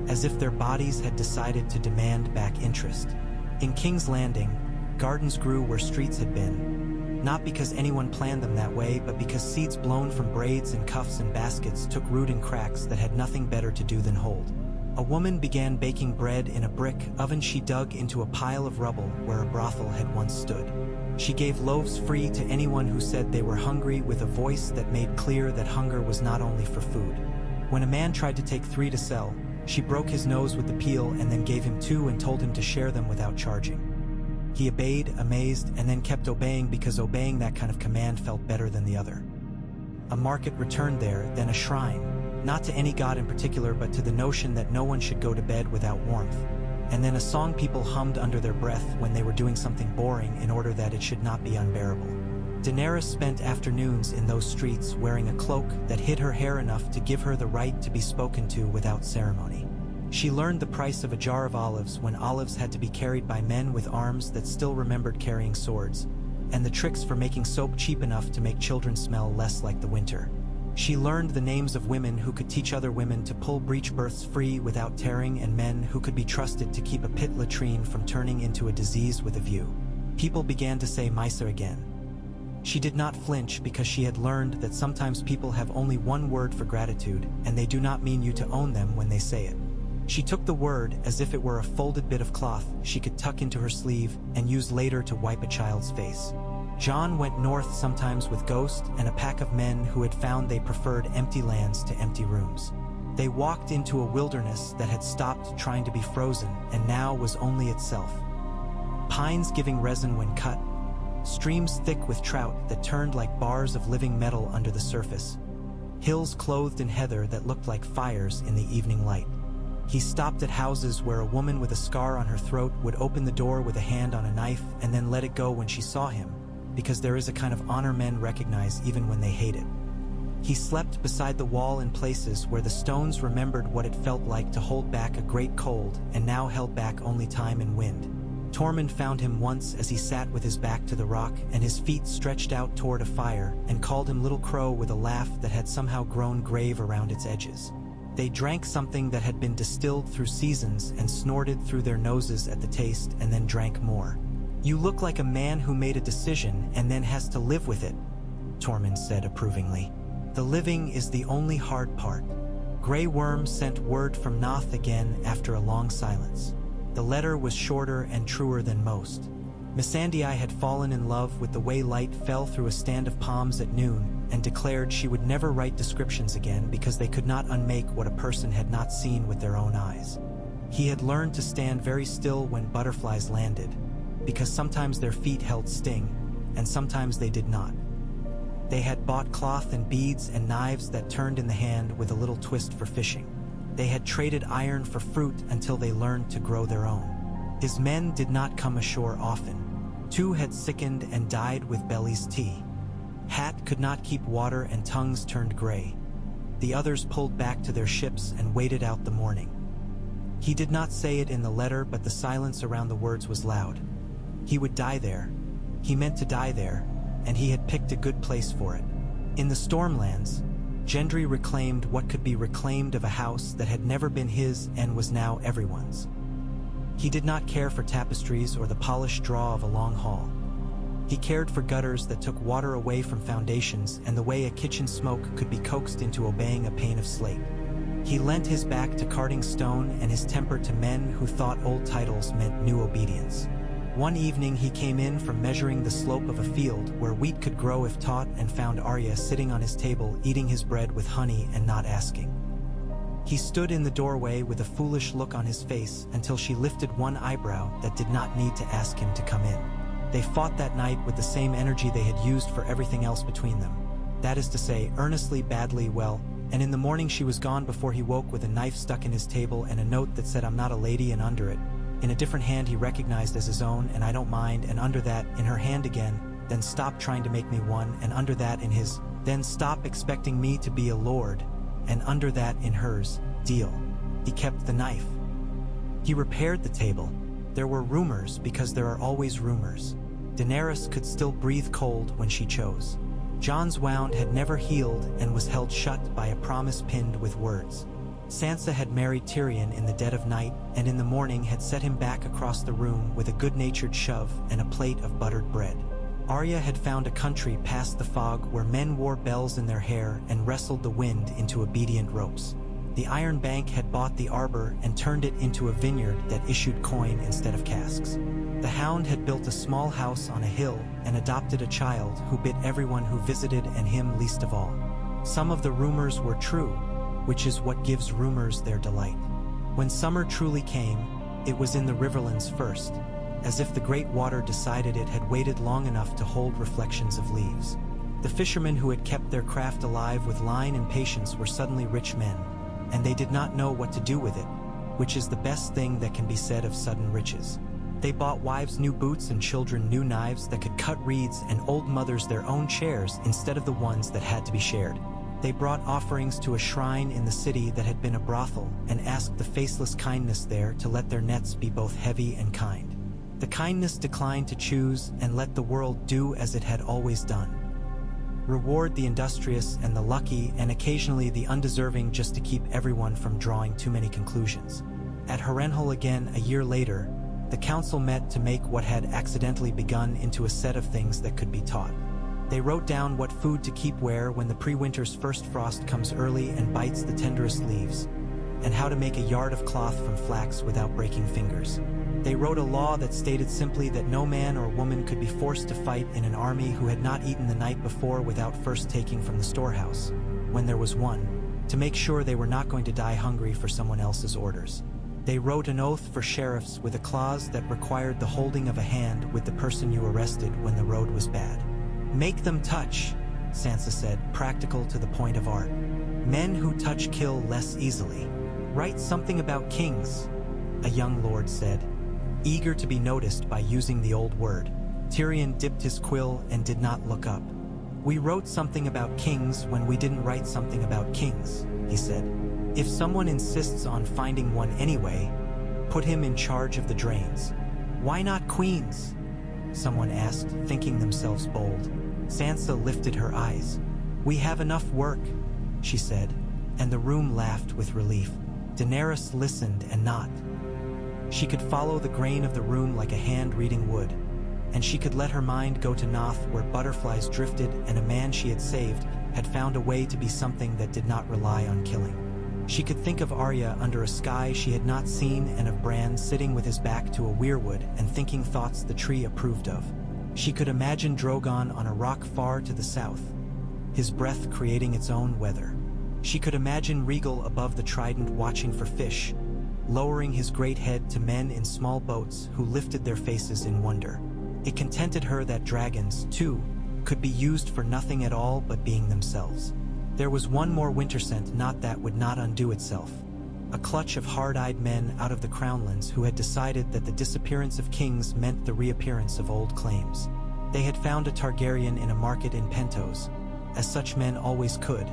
as if their bodies had decided to demand back interest. In King's Landing, gardens grew where streets had been, not because anyone planned them that way, but because seeds blown from braids and cuffs and baskets took root in cracks that had nothing better to do than hold. A woman began baking bread in a brick oven she dug into a pile of rubble where a brothel had once stood. She gave loaves free to anyone who said they were hungry with a voice that made clear that hunger was not only for food. When a man tried to take 3 to sell, she broke his nose with the peel and then gave him 2 and told him to share them without charging. He obeyed, amazed, and then kept obeying because obeying that kind of command felt better than the other. A market returned there, then a shrine, not to any god in particular but to the notion that no one should go to bed without warmth, and then a song people hummed under their breath when they were doing something boring in order that it should not be unbearable. Daenerys spent afternoons in those streets wearing a cloak that hid her hair enough to give her the right to be spoken to without ceremony. She learned the price of a jar of olives when olives had to be carried by men with arms that still remembered carrying swords, and the tricks for making soap cheap enough to make children smell less like the winter. She learned the names of women who could teach other women to pull breech births free without tearing, and men who could be trusted to keep a pit latrine from turning into a disease with a view. People began to say Misa again. She did not flinch because she had learned that sometimes people have only one word for gratitude, and they do not mean you to own them when they say it. She took the word as if it were a folded bit of cloth she could tuck into her sleeve and use later to wipe a child's face. Jon went north sometimes with Ghost and a pack of men who had found they preferred empty lands to empty rooms. They walked into a wilderness that had stopped trying to be frozen and now was only itself. Pines giving resin when cut, streams thick with trout that turned like bars of living metal under the surface, hills clothed in heather that looked like fires in the evening light. He stopped at houses where a woman with a scar on her throat would open the door with a hand on a knife and then let it go when she saw him, because there is a kind of honor men recognize even when they hate it. He slept beside the wall in places where the stones remembered what it felt like to hold back a great cold and now held back only time and wind. Tormund found him once as he sat with his back to the rock and his feet stretched out toward a fire and called him Little Crow with a laugh that had somehow grown grave around its edges. They drank something that had been distilled through seasons and snorted through their noses at the taste and then drank more. "You look like a man who made a decision and then has to live with it," Tormund said approvingly. "The living is the only hard part." Grey Worm sent word from Noth again after a long silence. The letter was shorter and truer than most. Missandei had fallen in love with the way light fell through a stand of palms at noon and declared she would never write descriptions again because they could not unmake what a person had not seen with their own eyes. He had learned to stand very still when butterflies landed, because sometimes their feet held sting, and sometimes they did not. They had bought cloth and beads and knives that turned in the hand with a little twist for fishing. They had traded iron for fruit until they learned to grow their own. His men did not come ashore often. 2 had sickened and died with Belly's tea. Hat could not keep water and tongues turned gray. The others pulled back to their ships and waited out the morning. He did not say it in the letter, but the silence around the words was loud. He would die there. He meant to die there, and he had picked a good place for it. In the Stormlands, Gendry reclaimed what could be reclaimed of a house that had never been his and was now everyone's. He did not care for tapestries or the polished draw of a long hall. He cared for gutters that took water away from foundations and the way a kitchen smoke could be coaxed into obeying a pane of slate. He lent his back to carting stone and his temper to men who thought old titles meant new obedience. One evening he came in from measuring the slope of a field where wheat could grow if taught and found Arya sitting on his table eating his bread with honey and not asking. He stood in the doorway with a foolish look on his face until she lifted one eyebrow that did not need to ask him to come in. They fought that night with the same energy they had used for everything else between them. That is to say, earnestly, badly, well, and in the morning she was gone before he woke with a knife stuck in his table and a note that said, "I'm not a lady," and under it, in a different hand he recognized as his own, "and I don't mind," and under that, in her hand again, "Then stop trying to make me one," and under that in his, "Then stop expecting me to be a lord," and under that in hers, "Deal." He kept the knife. He repaired the table. There were rumors because there are always rumors. Daenerys could still breathe cold when she chose. Jon's wound had never healed and was held shut by a promise pinned with words. Sansa had married Tyrion in the dead of night, and in the morning had set him back across the room with a good-natured shove and a plate of buttered bread. Arya had found a country past the fog where men wore bells in their hair and wrestled the wind into obedient ropes. The Iron Bank had bought the arbor and turned it into a vineyard that issued coin instead of casks. The Hound had built a small house on a hill and adopted a child who bit everyone who visited and him least of all. Some of the rumors were true, which is what gives rumors their delight. When summer truly came, it was in the Riverlands first, as if the great water decided it had waited long enough to hold reflections of leaves. The fishermen who had kept their craft alive with line and patience were suddenly rich men, and they did not know what to do with it, which is the best thing that can be said of sudden riches. They bought wives new boots and children new knives that could cut reeds and old mothers their own chairs instead of the ones that had to be shared. They brought offerings to a shrine in the city that had been a brothel and asked the faceless kindness there to let their nets be both heavy and kind. The kindness declined to choose and let the world do as it had always done. Reward the industrious and the lucky and occasionally the undeserving just to keep everyone from drawing too many conclusions. At Harrenhal again a year later, the council met to make what had accidentally begun into a set of things that could be taught. They wrote down what food to keep where when the pre-winter's first frost comes early and bites the tenderest leaves, and how to make a yard of cloth from flax without breaking fingers. They wrote a law that stated simply that no man or woman could be forced to fight in an army who had not eaten the night before without first taking from the storehouse, when there was one, to make sure they were not going to die hungry for someone else's orders. They wrote an oath for sheriffs with a clause that required the holding of a hand with the person you arrested when the road was bad. "Make them touch," Sansa said, practical to the point of art. "Men who touch kill less easily." "Write something about kings," a young lord said, eager to be noticed by using the old word. Tyrion dipped his quill and did not look up. "We wrote something about kings when we didn't write something about kings," he said. "If someone insists on finding one anyway, put him in charge of the drains." "Why not queens?" someone asked, thinking themselves bold. Sansa lifted her eyes. "We have enough work," she said, and the room laughed with relief. Daenerys listened and not. She could follow the grain of the room like a hand reading wood, and she could let her mind go to Noth where butterflies drifted and a man she had saved had found a way to be something that did not rely on killing. She could think of Arya under a sky she had not seen and of Bran sitting with his back to a weirwood and thinking thoughts the tree approved of. She could imagine Drogon on a rock far to the south, his breath creating its own weather. She could imagine Rhaegal above the trident watching for fish, lowering his great head to men in small boats who lifted their faces in wonder. It contented her that dragons, too, could be used for nothing at all but being themselves. There was one more winter scent not that would not undo itself. A clutch of hard-eyed men out of the Crownlands who had decided that the disappearance of kings meant the reappearance of old claims. They had found a Targaryen in a market in Pentos, as such men always could,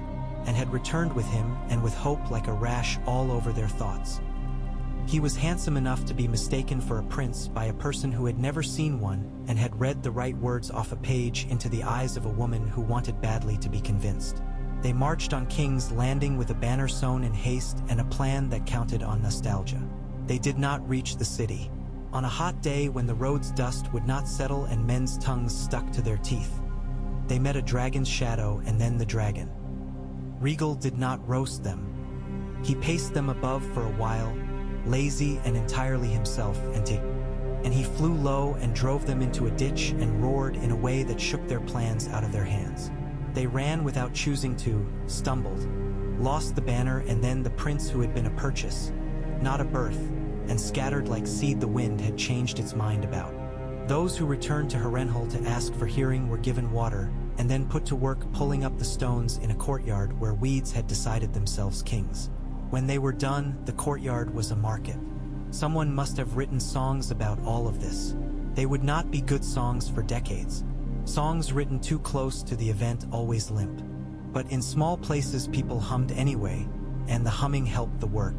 and had returned with him and with hope like a rash all over their thoughts. He was handsome enough to be mistaken for a prince by a person who had never seen one and had read the right words off a page into the eyes of a woman who wanted badly to be convinced. They marched on King's Landing with a banner sewn in haste and a plan that counted on nostalgia. They did not reach the city. On a hot day when the road's dust would not settle and men's tongues stuck to their teeth, they met a dragon's shadow and then the dragon. Regal did not roast them. He paced them above for a while, lazy and entirely himself, and he flew low and drove them into a ditch and roared in a way that shook their plans out of their hands. They ran without choosing to, stumbled, lost the banner and then the prince who had been a purchase, not a birth, and scattered like seed the wind had changed its mind about. Those who returned to Harrenhal to ask for hearing were given water, and then put to work pulling up the stones in a courtyard where weeds had decided themselves kings. When they were done, the courtyard was a market. Someone must have written songs about all of this. They would not be good songs for decades. Songs written too close to the event always limp. But in small places people hummed anyway, and the humming helped the work.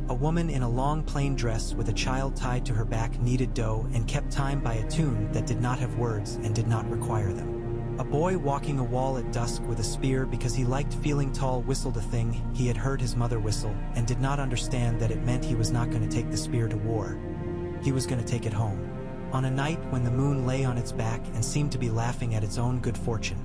A woman in a long plain dress with a child tied to her back kneaded dough and kept time by a tune that did not have words and did not require them. A boy walking a wall at dusk with a spear because he liked feeling tall whistled a thing he had heard his mother whistle and did not understand that it meant he was not going to take the spear to war. He was going to take it home. On a night when the moon lay on its back and seemed to be laughing at its own good fortune,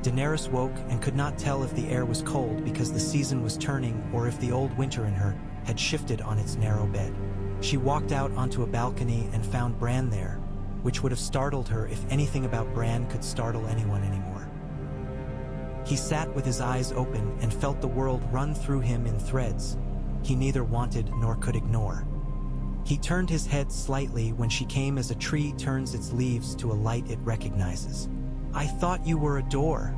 Daenerys woke and could not tell if the air was cold because the season was turning or if the old winter in her had shifted on its narrow bed. She walked out onto a balcony and found Bran there, which would have startled her if anything about Bran could startle anyone anymore. He sat with his eyes open and felt the world run through him in threads he neither wanted nor could ignore. He turned his head slightly when she came as a tree turns its leaves to a light it recognizes. "I thought you were a door,"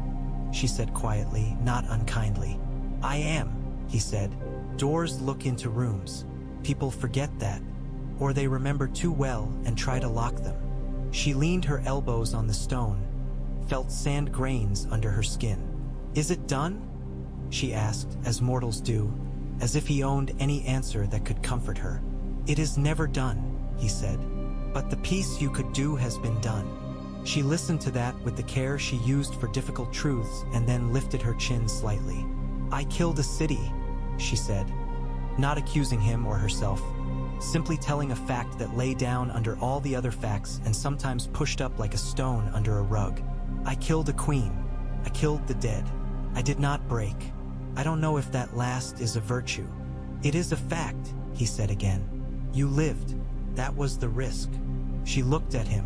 she said quietly, not unkindly. "I am," he said. "Doors look into rooms. People forget that, or they remember too well and try to lock them." She leaned her elbows on the stone, felt sand grains under her skin. "Is it done?" she asked, as mortals do, as if he owned any answer that could comfort her. "It is never done," he said, "but the piece you could do has been done." She listened to that with the care she used for difficult truths and then lifted her chin slightly. "I killed a city," she said, not accusing him or herself, simply telling a fact that lay down under all the other facts and sometimes pushed up like a stone under a rug. "I killed a queen. I killed the dead. I did not break. I don't know if that last is a virtue." "It is a fact," he said again. "You lived. That was the risk." She looked at him.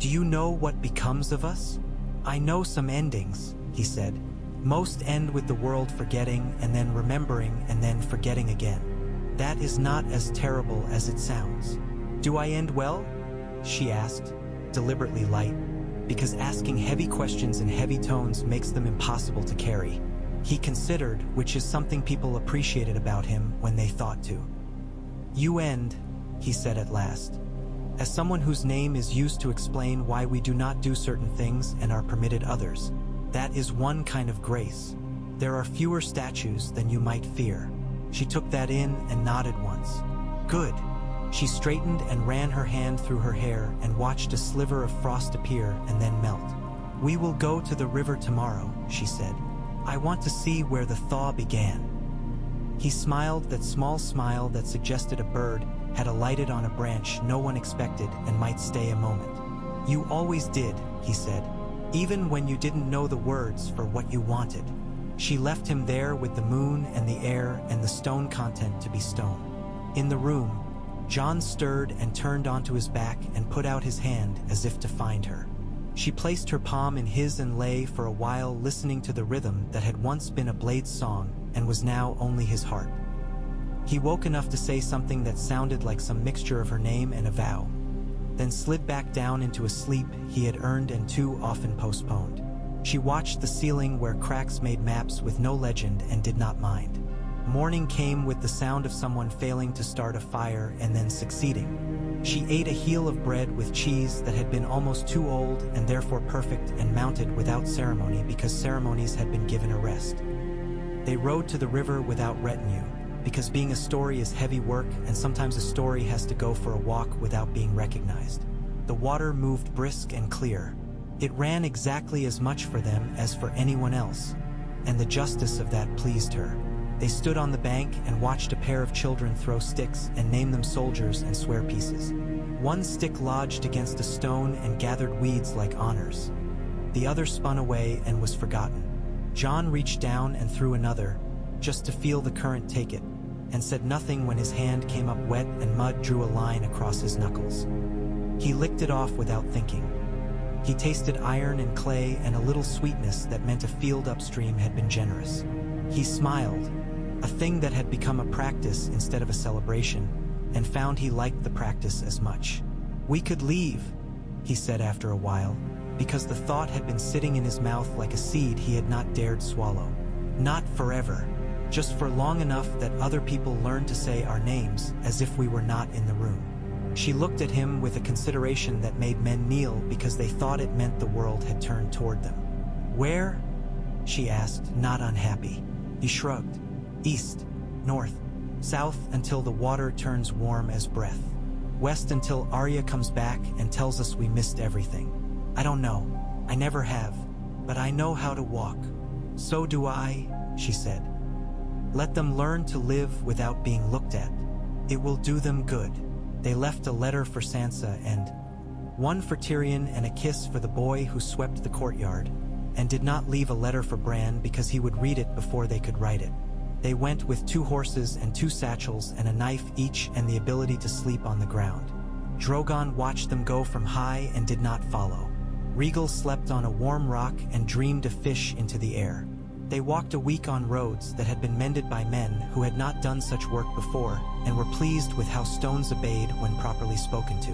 "Do you know what becomes of us?" "I know some endings," he said. "Most end with the world forgetting and then remembering and then forgetting again. That is not as terrible as it sounds." "Do I end well?" she asked, deliberately light, because asking heavy questions in heavy tones makes them impossible to carry. He considered, which is something people appreciated about him when they thought to. "You end," he said at last, "as someone whose name is used to explain why we do not do certain things and are permitted others. That is one kind of grace. There are fewer statues than you might fear." She took that in and nodded once. "Good." She straightened and ran her hand through her hair and watched a sliver of frost appear and then melt. "We will go to the river tomorrow," she said. "I want to see where the thaw began." He smiled, that small smile that suggested a bird had alighted on a branch no one expected and might stay a moment. "You always did," he said, "even when you didn't know the words for what you wanted." She left him there with the moon and the air and the stone content to be stone. In the room, Jon stirred and turned onto his back and put out his hand as if to find her. She placed her palm in his and lay for a while listening to the rhythm that had once been a blade's song and was now only his heart. He woke enough to say something that sounded like some mixture of her name and a vow, then slid back down into a sleep he had earned and too often postponed. She watched the ceiling where cracks made maps with no legend and did not mind. Morning came with the sound of someone failing to start a fire and then succeeding. She ate a heel of bread with cheese that had been almost too old and therefore perfect and mounted without ceremony because ceremonies had been given a rest. They rode to the river without retinue, because being a story is heavy work and sometimes a story has to go for a walk without being recognized. The water moved brisk and clear. It ran exactly as much for them as for anyone else, and the justice of that pleased her. They stood on the bank and watched a pair of children throw sticks and name them soldiers and swear pieces. One stick lodged against a stone and gathered weeds like honors. The other spun away and was forgotten. John reached down and threw another, just to feel the current take it, and said nothing when his hand came up wet and mud drew a line across his knuckles. He licked it off without thinking. He tasted iron and clay and a little sweetness that meant a field upstream had been generous. He smiled, a thing that had become a practice instead of a celebration, and found he liked the practice as much. "We could leave," he said after a while, because the thought had been sitting in his mouth like a seed he had not dared swallow. "Not forever, just for long enough that other people learned to say our names as if we were not in the room." She looked at him with a consideration that made men kneel because they thought it meant the world had turned toward them. "Where?" she asked, not unhappy. He shrugged. "East, north, south until the water turns warm as breath. West until Arya comes back and tells us we missed everything. I don't know. I never have. But I know how to walk." "So do I," she said. "Let them learn to live without being looked at. It will do them good." They left a letter for Sansa and one for Tyrion and a kiss for the boy who swept the courtyard, and did not leave a letter for Bran because he would read it before they could write it. They went with 2 horses and 2 satchels and a knife each and the ability to sleep on the ground. Drogon watched them go from high and did not follow. Rhaegal slept on a warm rock and dreamed of fish into the air. They walked a week on roads that had been mended by men who had not done such work before and were pleased with how stones obeyed when properly spoken to.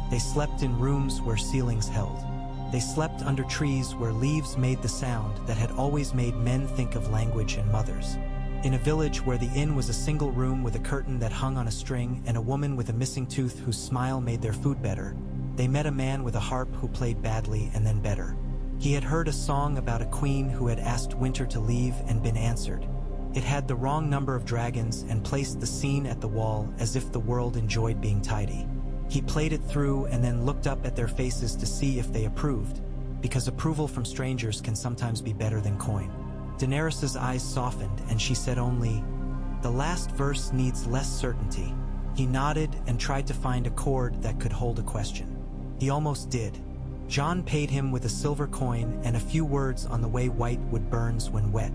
They slept in rooms where ceilings held. They slept under trees where leaves made the sound that had always made men think of language and mothers. In a village where the inn was a single room with a curtain that hung on a string and a woman with a missing tooth whose smile made their food better, they met a man with a harp who played badly and then better. He had heard a song about a queen who had asked winter to leave and been answered. It had the wrong number of dragons and placed the scene at the wall as if the world enjoyed being tidy. He played it through and then looked up at their faces to see if they approved, because approval from strangers can sometimes be better than coin. Daenerys' eyes softened and she said only, "The last verse needs less certainty." He nodded and tried to find a chord that could hold a question. He almost did. John paid him with a silver coin and a few words on the way white wood burns when wet.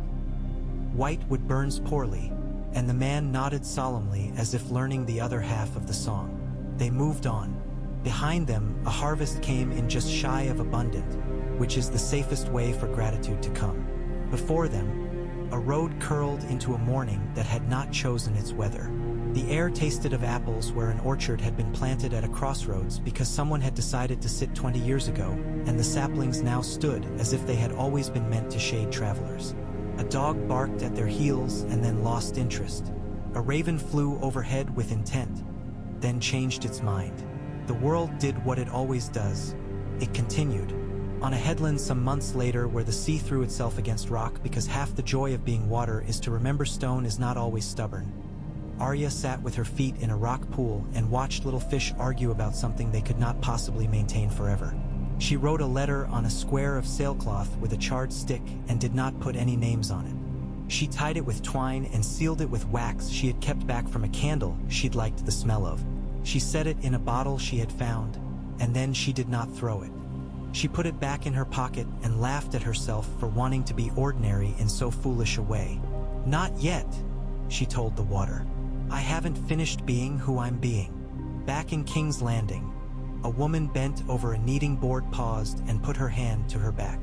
White wood burns poorly, and the man nodded solemnly as if learning the other half of the song. They moved on. Behind them, a harvest came in just shy of abundant, which is the safest way for gratitude to come. Before them, a road curled into a morning that had not chosen its weather. The air tasted of apples where an orchard had been planted at a crossroads because someone had decided to sit 20 years ago, and the saplings now stood as if they had always been meant to shade travelers. A dog barked at their heels and then lost interest. A raven flew overhead with intent, then changed its mind. The world did what it always does. It continued. On a headland some months later where the sea threw itself against rock because half the joy of being water is to remember stone is not always stubborn. Arya sat with her feet in a rock pool and watched little fish argue about something they could not possibly maintain forever. She wrote a letter on a square of sailcloth with a charred stick and did not put any names on it. She tied it with twine and sealed it with wax she had kept back from a candle she'd liked the smell of. She set it in a bottle she had found, and then she did not throw it. She put it back in her pocket and laughed at herself for wanting to be ordinary in so foolish a way. "Not yet," she told the water. "I haven't finished being who I'm being." Back in King's Landing, a woman bent over a kneading board paused and put her hand to her back.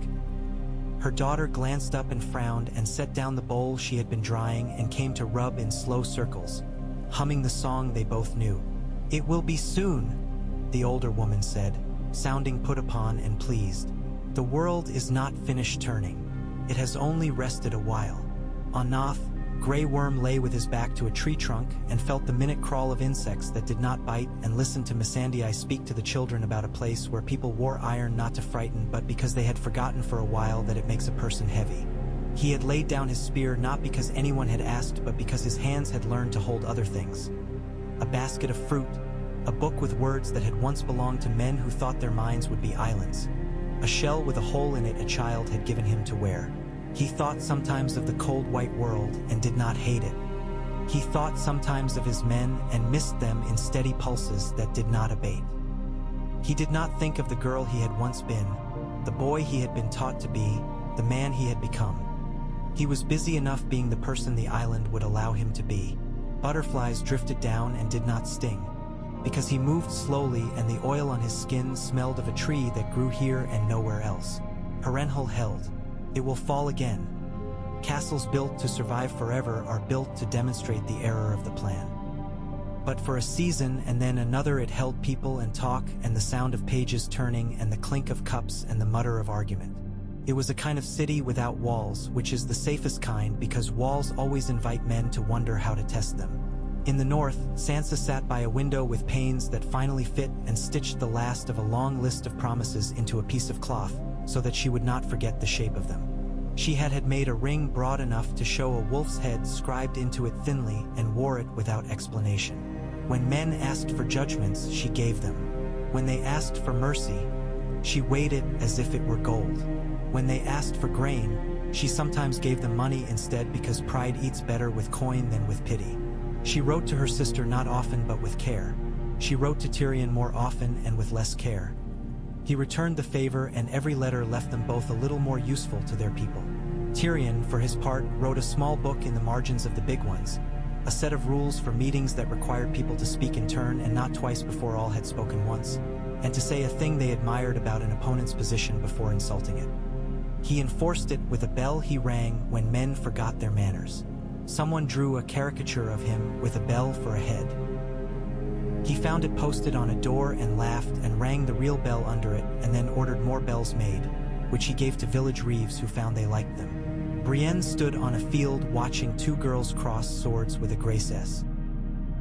Her daughter glanced up and frowned and set down the bowl she had been drying and came to rub in slow circles, humming the song they both knew. "It will be soon," the older woman said, sounding put upon and pleased. "The world is not finished turning. It has only rested a while." On Noth, Grey Worm lay with his back to a tree trunk and felt the minute crawl of insects that did not bite and listened to Missandei speak to the children about a place where people wore iron not to frighten but because they had forgotten for a while that it makes a person heavy. He had laid down his spear not because anyone had asked, but because his hands had learned to hold other things. A basket of fruit, a book with words that had once belonged to men who thought their minds would be islands. A shell with a hole in it a child had given him to wear. He thought sometimes of the cold white world and did not hate it. He thought sometimes of his men and missed them in steady pulses that did not abate. He did not think of the girl he had once been, the boy he had been taught to be, the man he had become. He was busy enough being the person the island would allow him to be. Butterflies drifted down and did not sting, because he moved slowly and the oil on his skin smelled of a tree that grew here and nowhere else. Harrenhal held. It will fall again. Castles built to survive forever are built to demonstrate the error of the plan. But for a season and then another it held people and talk and the sound of pages turning and the clink of cups and the mutter of argument. It was a kind of city without walls, which is the safest kind because walls always invite men to wonder how to test them. In the north, Sansa sat by a window with panes that finally fit and stitched the last of a long list of promises into a piece of cloth so that she would not forget the shape of them. She had made a ring broad enough to show a wolf's head scribed into it thinly and wore it without explanation. When men asked for judgments, she gave them. When they asked for mercy, she weighed it as if it were gold. When they asked for grain, she sometimes gave them money instead because pride eats better with coin than with pity. She wrote to her sister not often but with care. She wrote to Tyrion more often and with less care. He returned the favor and every letter left them both a little more useful to their people. Tyrion, for his part, wrote a small book in the margins of the big ones, a set of rules for meetings that required people to speak in turn and not twice before all had spoken once, and to say a thing they admired about an opponent's position before insulting it. He enforced it with a bell he rang when men forgot their manners. Someone drew a caricature of him with a bell for a head. He found it posted on a door and laughed and rang the real bell under it and then ordered more bells made, which he gave to village reeves who found they liked them. Brienne stood on a field watching two girls cross swords with a grace S.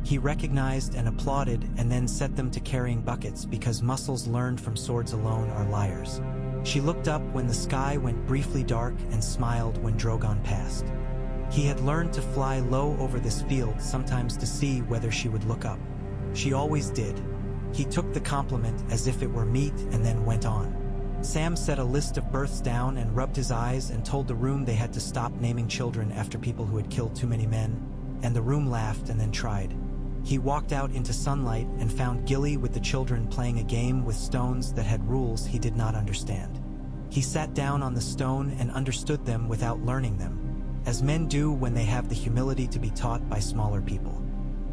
He recognized and applauded and then set them to carrying buckets because muscles learned from swords alone are liars. She looked up when the sky went briefly dark and smiled when Drogon passed. He had learned to fly low over this field sometimes to see whether she would look up. She always did. He took the compliment as if it were meat and then went on. Sam set a list of births down and rubbed his eyes and told the room they had to stop naming children after people who had killed too many men, and the room laughed and then tried. He walked out into sunlight and found Gilly with the children playing a game with stones that had rules he did not understand. He sat down on the stone and understood them without learning them, as men do when they have the humility to be taught by smaller people.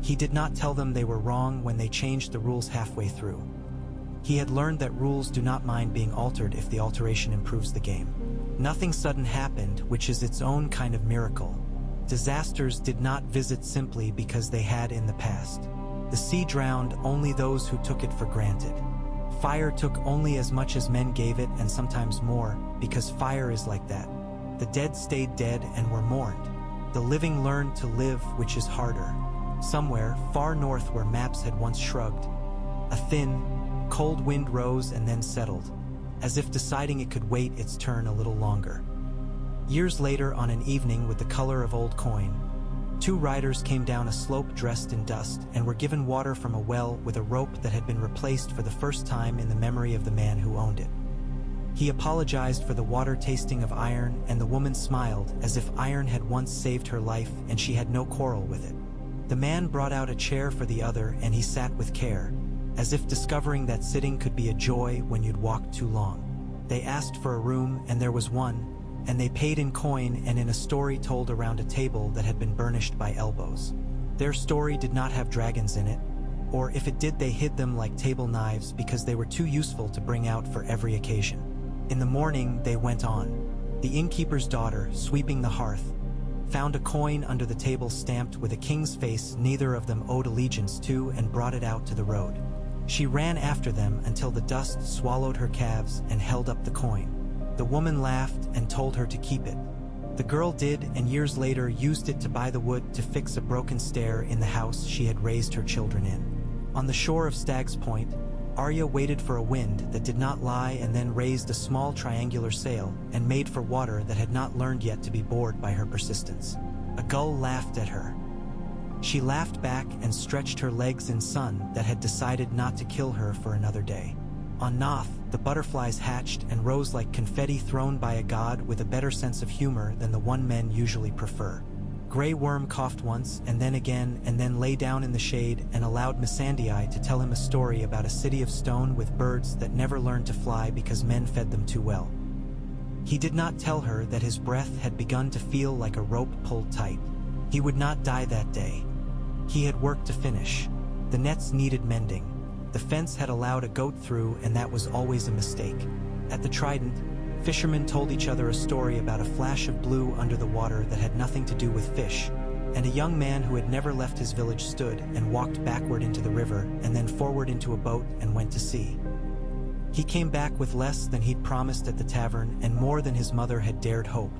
He did not tell them they were wrong when they changed the rules halfway through. He had learned that rules do not mind being altered if the alteration improves the game. Nothing sudden happened, which is its own kind of miracle. Disasters did not visit simply because they had in the past. The sea drowned only those who took it for granted. Fire took only as much as men gave it and sometimes more, because fire is like that. The dead stayed dead and were mourned. The living learned to live, which is harder. Somewhere, far north where maps had once shrugged, a thin, cold wind rose and then settled, as if deciding it could wait its turn a little longer. Years later, on an evening with the color of old coin, two riders came down a slope dressed in dust and were given water from a well with a rope that had been replaced for the first time in the memory of the man who owned it. He apologized for the water tasting of iron, and the woman smiled as if iron had once saved her life and she had no quarrel with it. The man brought out a chair for the other and he sat with care, as if discovering that sitting could be a joy when you'd walked too long. They asked for a room and there was one, and they paid in coin and in a story told around a table that had been burnished by elbows. Their story did not have dragons in it, or if it did they hid them like table knives because they were too useful to bring out for every occasion. In the morning they went on. The innkeeper's daughter, sweeping the hearth, found a coin under the table stamped with a king's face neither of them owed allegiance to and brought it out to the road. She ran after them until the dust swallowed her calves and held up the coin. The woman laughed and told her to keep it. The girl did, and years later used it to buy the wood to fix a broken stair in the house she had raised her children in. On the shore of Stag's Point, Arya waited for a wind that did not lie and then raised a small triangular sail and made for water that had not learned yet to be bored by her persistence. A gull laughed at her. She laughed back and stretched her legs in sun that had decided not to kill her for another day. On Noth, the butterflies hatched and rose like confetti thrown by a god with a better sense of humor than the one men usually prefer. Grey Worm coughed once, and then again, and then lay down in the shade and allowed Missandei to tell him a story about a city of stone with birds that never learned to fly because men fed them too well. He did not tell her that his breath had begun to feel like a rope pulled tight. He would not die that day. He had work to finish. The nets needed mending. The fence had allowed a goat through, and that was always a mistake. At the Trident, fishermen told each other a story about a flash of blue under the water that had nothing to do with fish, and a young man who had never left his village stood and walked backward into the river and then forward into a boat and went to sea. He came back with less than he'd promised at the tavern and more than his mother had dared hope,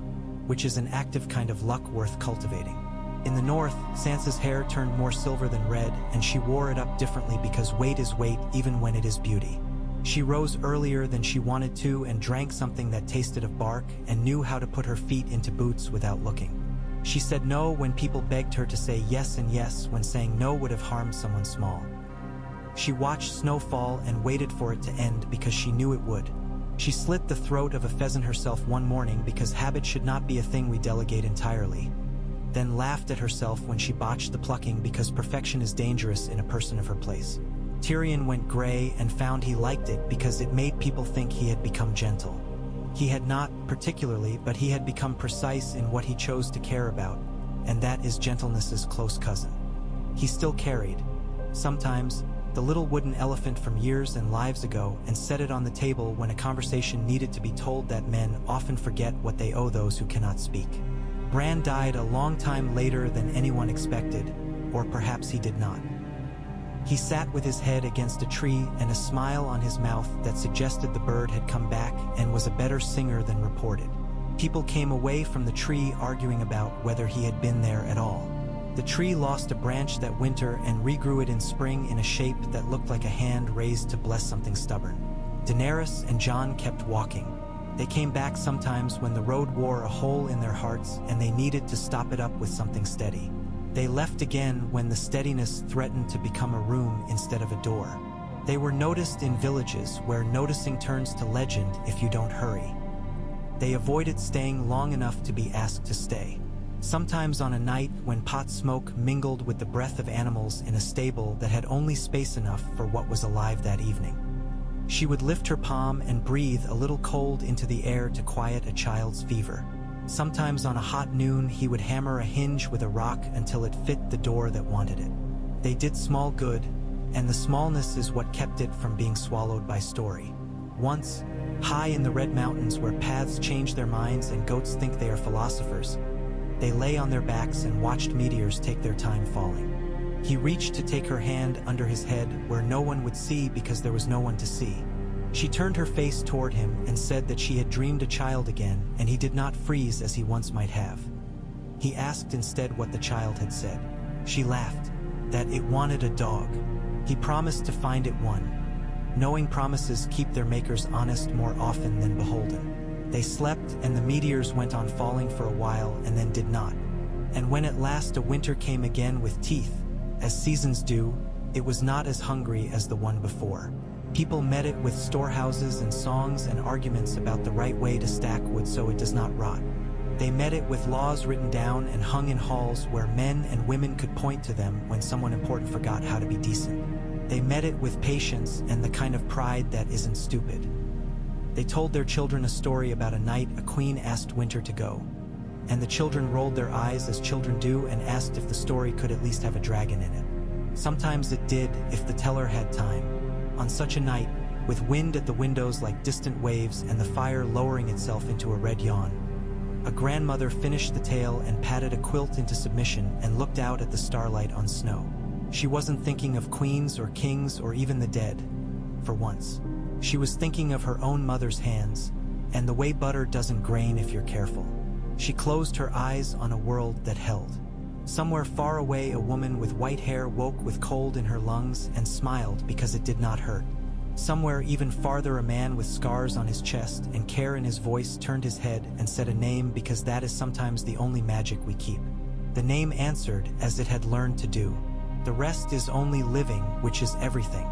which is an active kind of luck worth cultivating. In the north, Sansa's hair turned more silver than red, and she wore it up differently because weight is weight even when it is beauty. She rose earlier than she wanted to and drank something that tasted of bark and knew how to put her feet into boots without looking. She said no when people begged her to say yes and yes when saying no would have harmed someone small. She watched snow fall and waited for it to end because she knew it would. She slit the throat of a pheasant herself one morning because habit should not be a thing we delegate entirely, then laughed at herself when she botched the plucking because perfection is dangerous in a person of her place. Tyrion went gray and found he liked it because it made people think he had become gentle. He had not, particularly, but he had become precise in what he chose to care about, and that is gentleness's close cousin. He still carried, sometimes, the little wooden elephant from years and lives ago and set it on the table when a conversation needed to be told that men often forget what they owe those who cannot speak. Bran died a long time later than anyone expected, or perhaps he did not. He sat with his head against a tree and a smile on his mouth that suggested the bird had come back and was a better singer than reported. People came away from the tree arguing about whether he had been there at all. The tree lost a branch that winter and regrew it in spring in a shape that looked like a hand raised to bless something stubborn. Daenerys and Jon kept walking. They came back sometimes when the road wore a hole in their hearts and they needed to stop it up with something steady. They left again when the steadiness threatened to become a room instead of a door. They were noticed in villages where noticing turns to legend if you don't hurry. They avoided staying long enough to be asked to stay. Sometimes on a night when pot smoke mingled with the breath of animals in a stable that had only space enough for what was alive that evening. She would lift her palm and breathe a little cold into the air to quiet a child's fever. Sometimes on a hot noon he would hammer a hinge with a rock until it fit the door that wanted it. They did small good, and the smallness is what kept it from being swallowed by story. Once, high in the Red Mountains where paths change their minds and goats think they are philosophers, they lay on their backs and watched meteors take their time falling. He reached to take her hand under his head where no one would see because there was no one to see. She turned her face toward him and said that she had dreamed a child again and he did not freeze as he once might have. He asked instead what the child had said. She laughed, that it wanted a dog. He promised to find it one. Knowing promises keep their makers honest more often than beholden. They slept and the meteors went on falling for a while and then did not. And when at last a winter came again with teeth, as seasons do, it was not as hungry as the one before. People met it with storehouses and songs and arguments about the right way to stack wood so it does not rot. They met it with laws written down and hung in halls where men and women could point to them when someone important forgot how to be decent. They met it with patience and the kind of pride that isn't stupid. They told their children a story about a night a queen asked winter to go, and the children rolled their eyes as children do and asked if the story could at least have a dragon in it. Sometimes it did if the teller had time. On such a night, with wind at the windows like distant waves and the fire lowering itself into a red yawn, a grandmother finished the tale and patted a quilt into submission and looked out at the starlight on snow. She wasn't thinking of queens or kings or even the dead, for once. She was thinking of her own mother's hands, and the way butter doesn't grain if you're careful. She closed her eyes on a world that held. Somewhere far away, a woman with white hair woke with cold in her lungs and smiled because it did not hurt. Somewhere even farther, a man with scars on his chest and care in his voice turned his head and said a name, because that is sometimes the only magic we keep. The name answered as it had learned to do. The rest is only living, which is everything.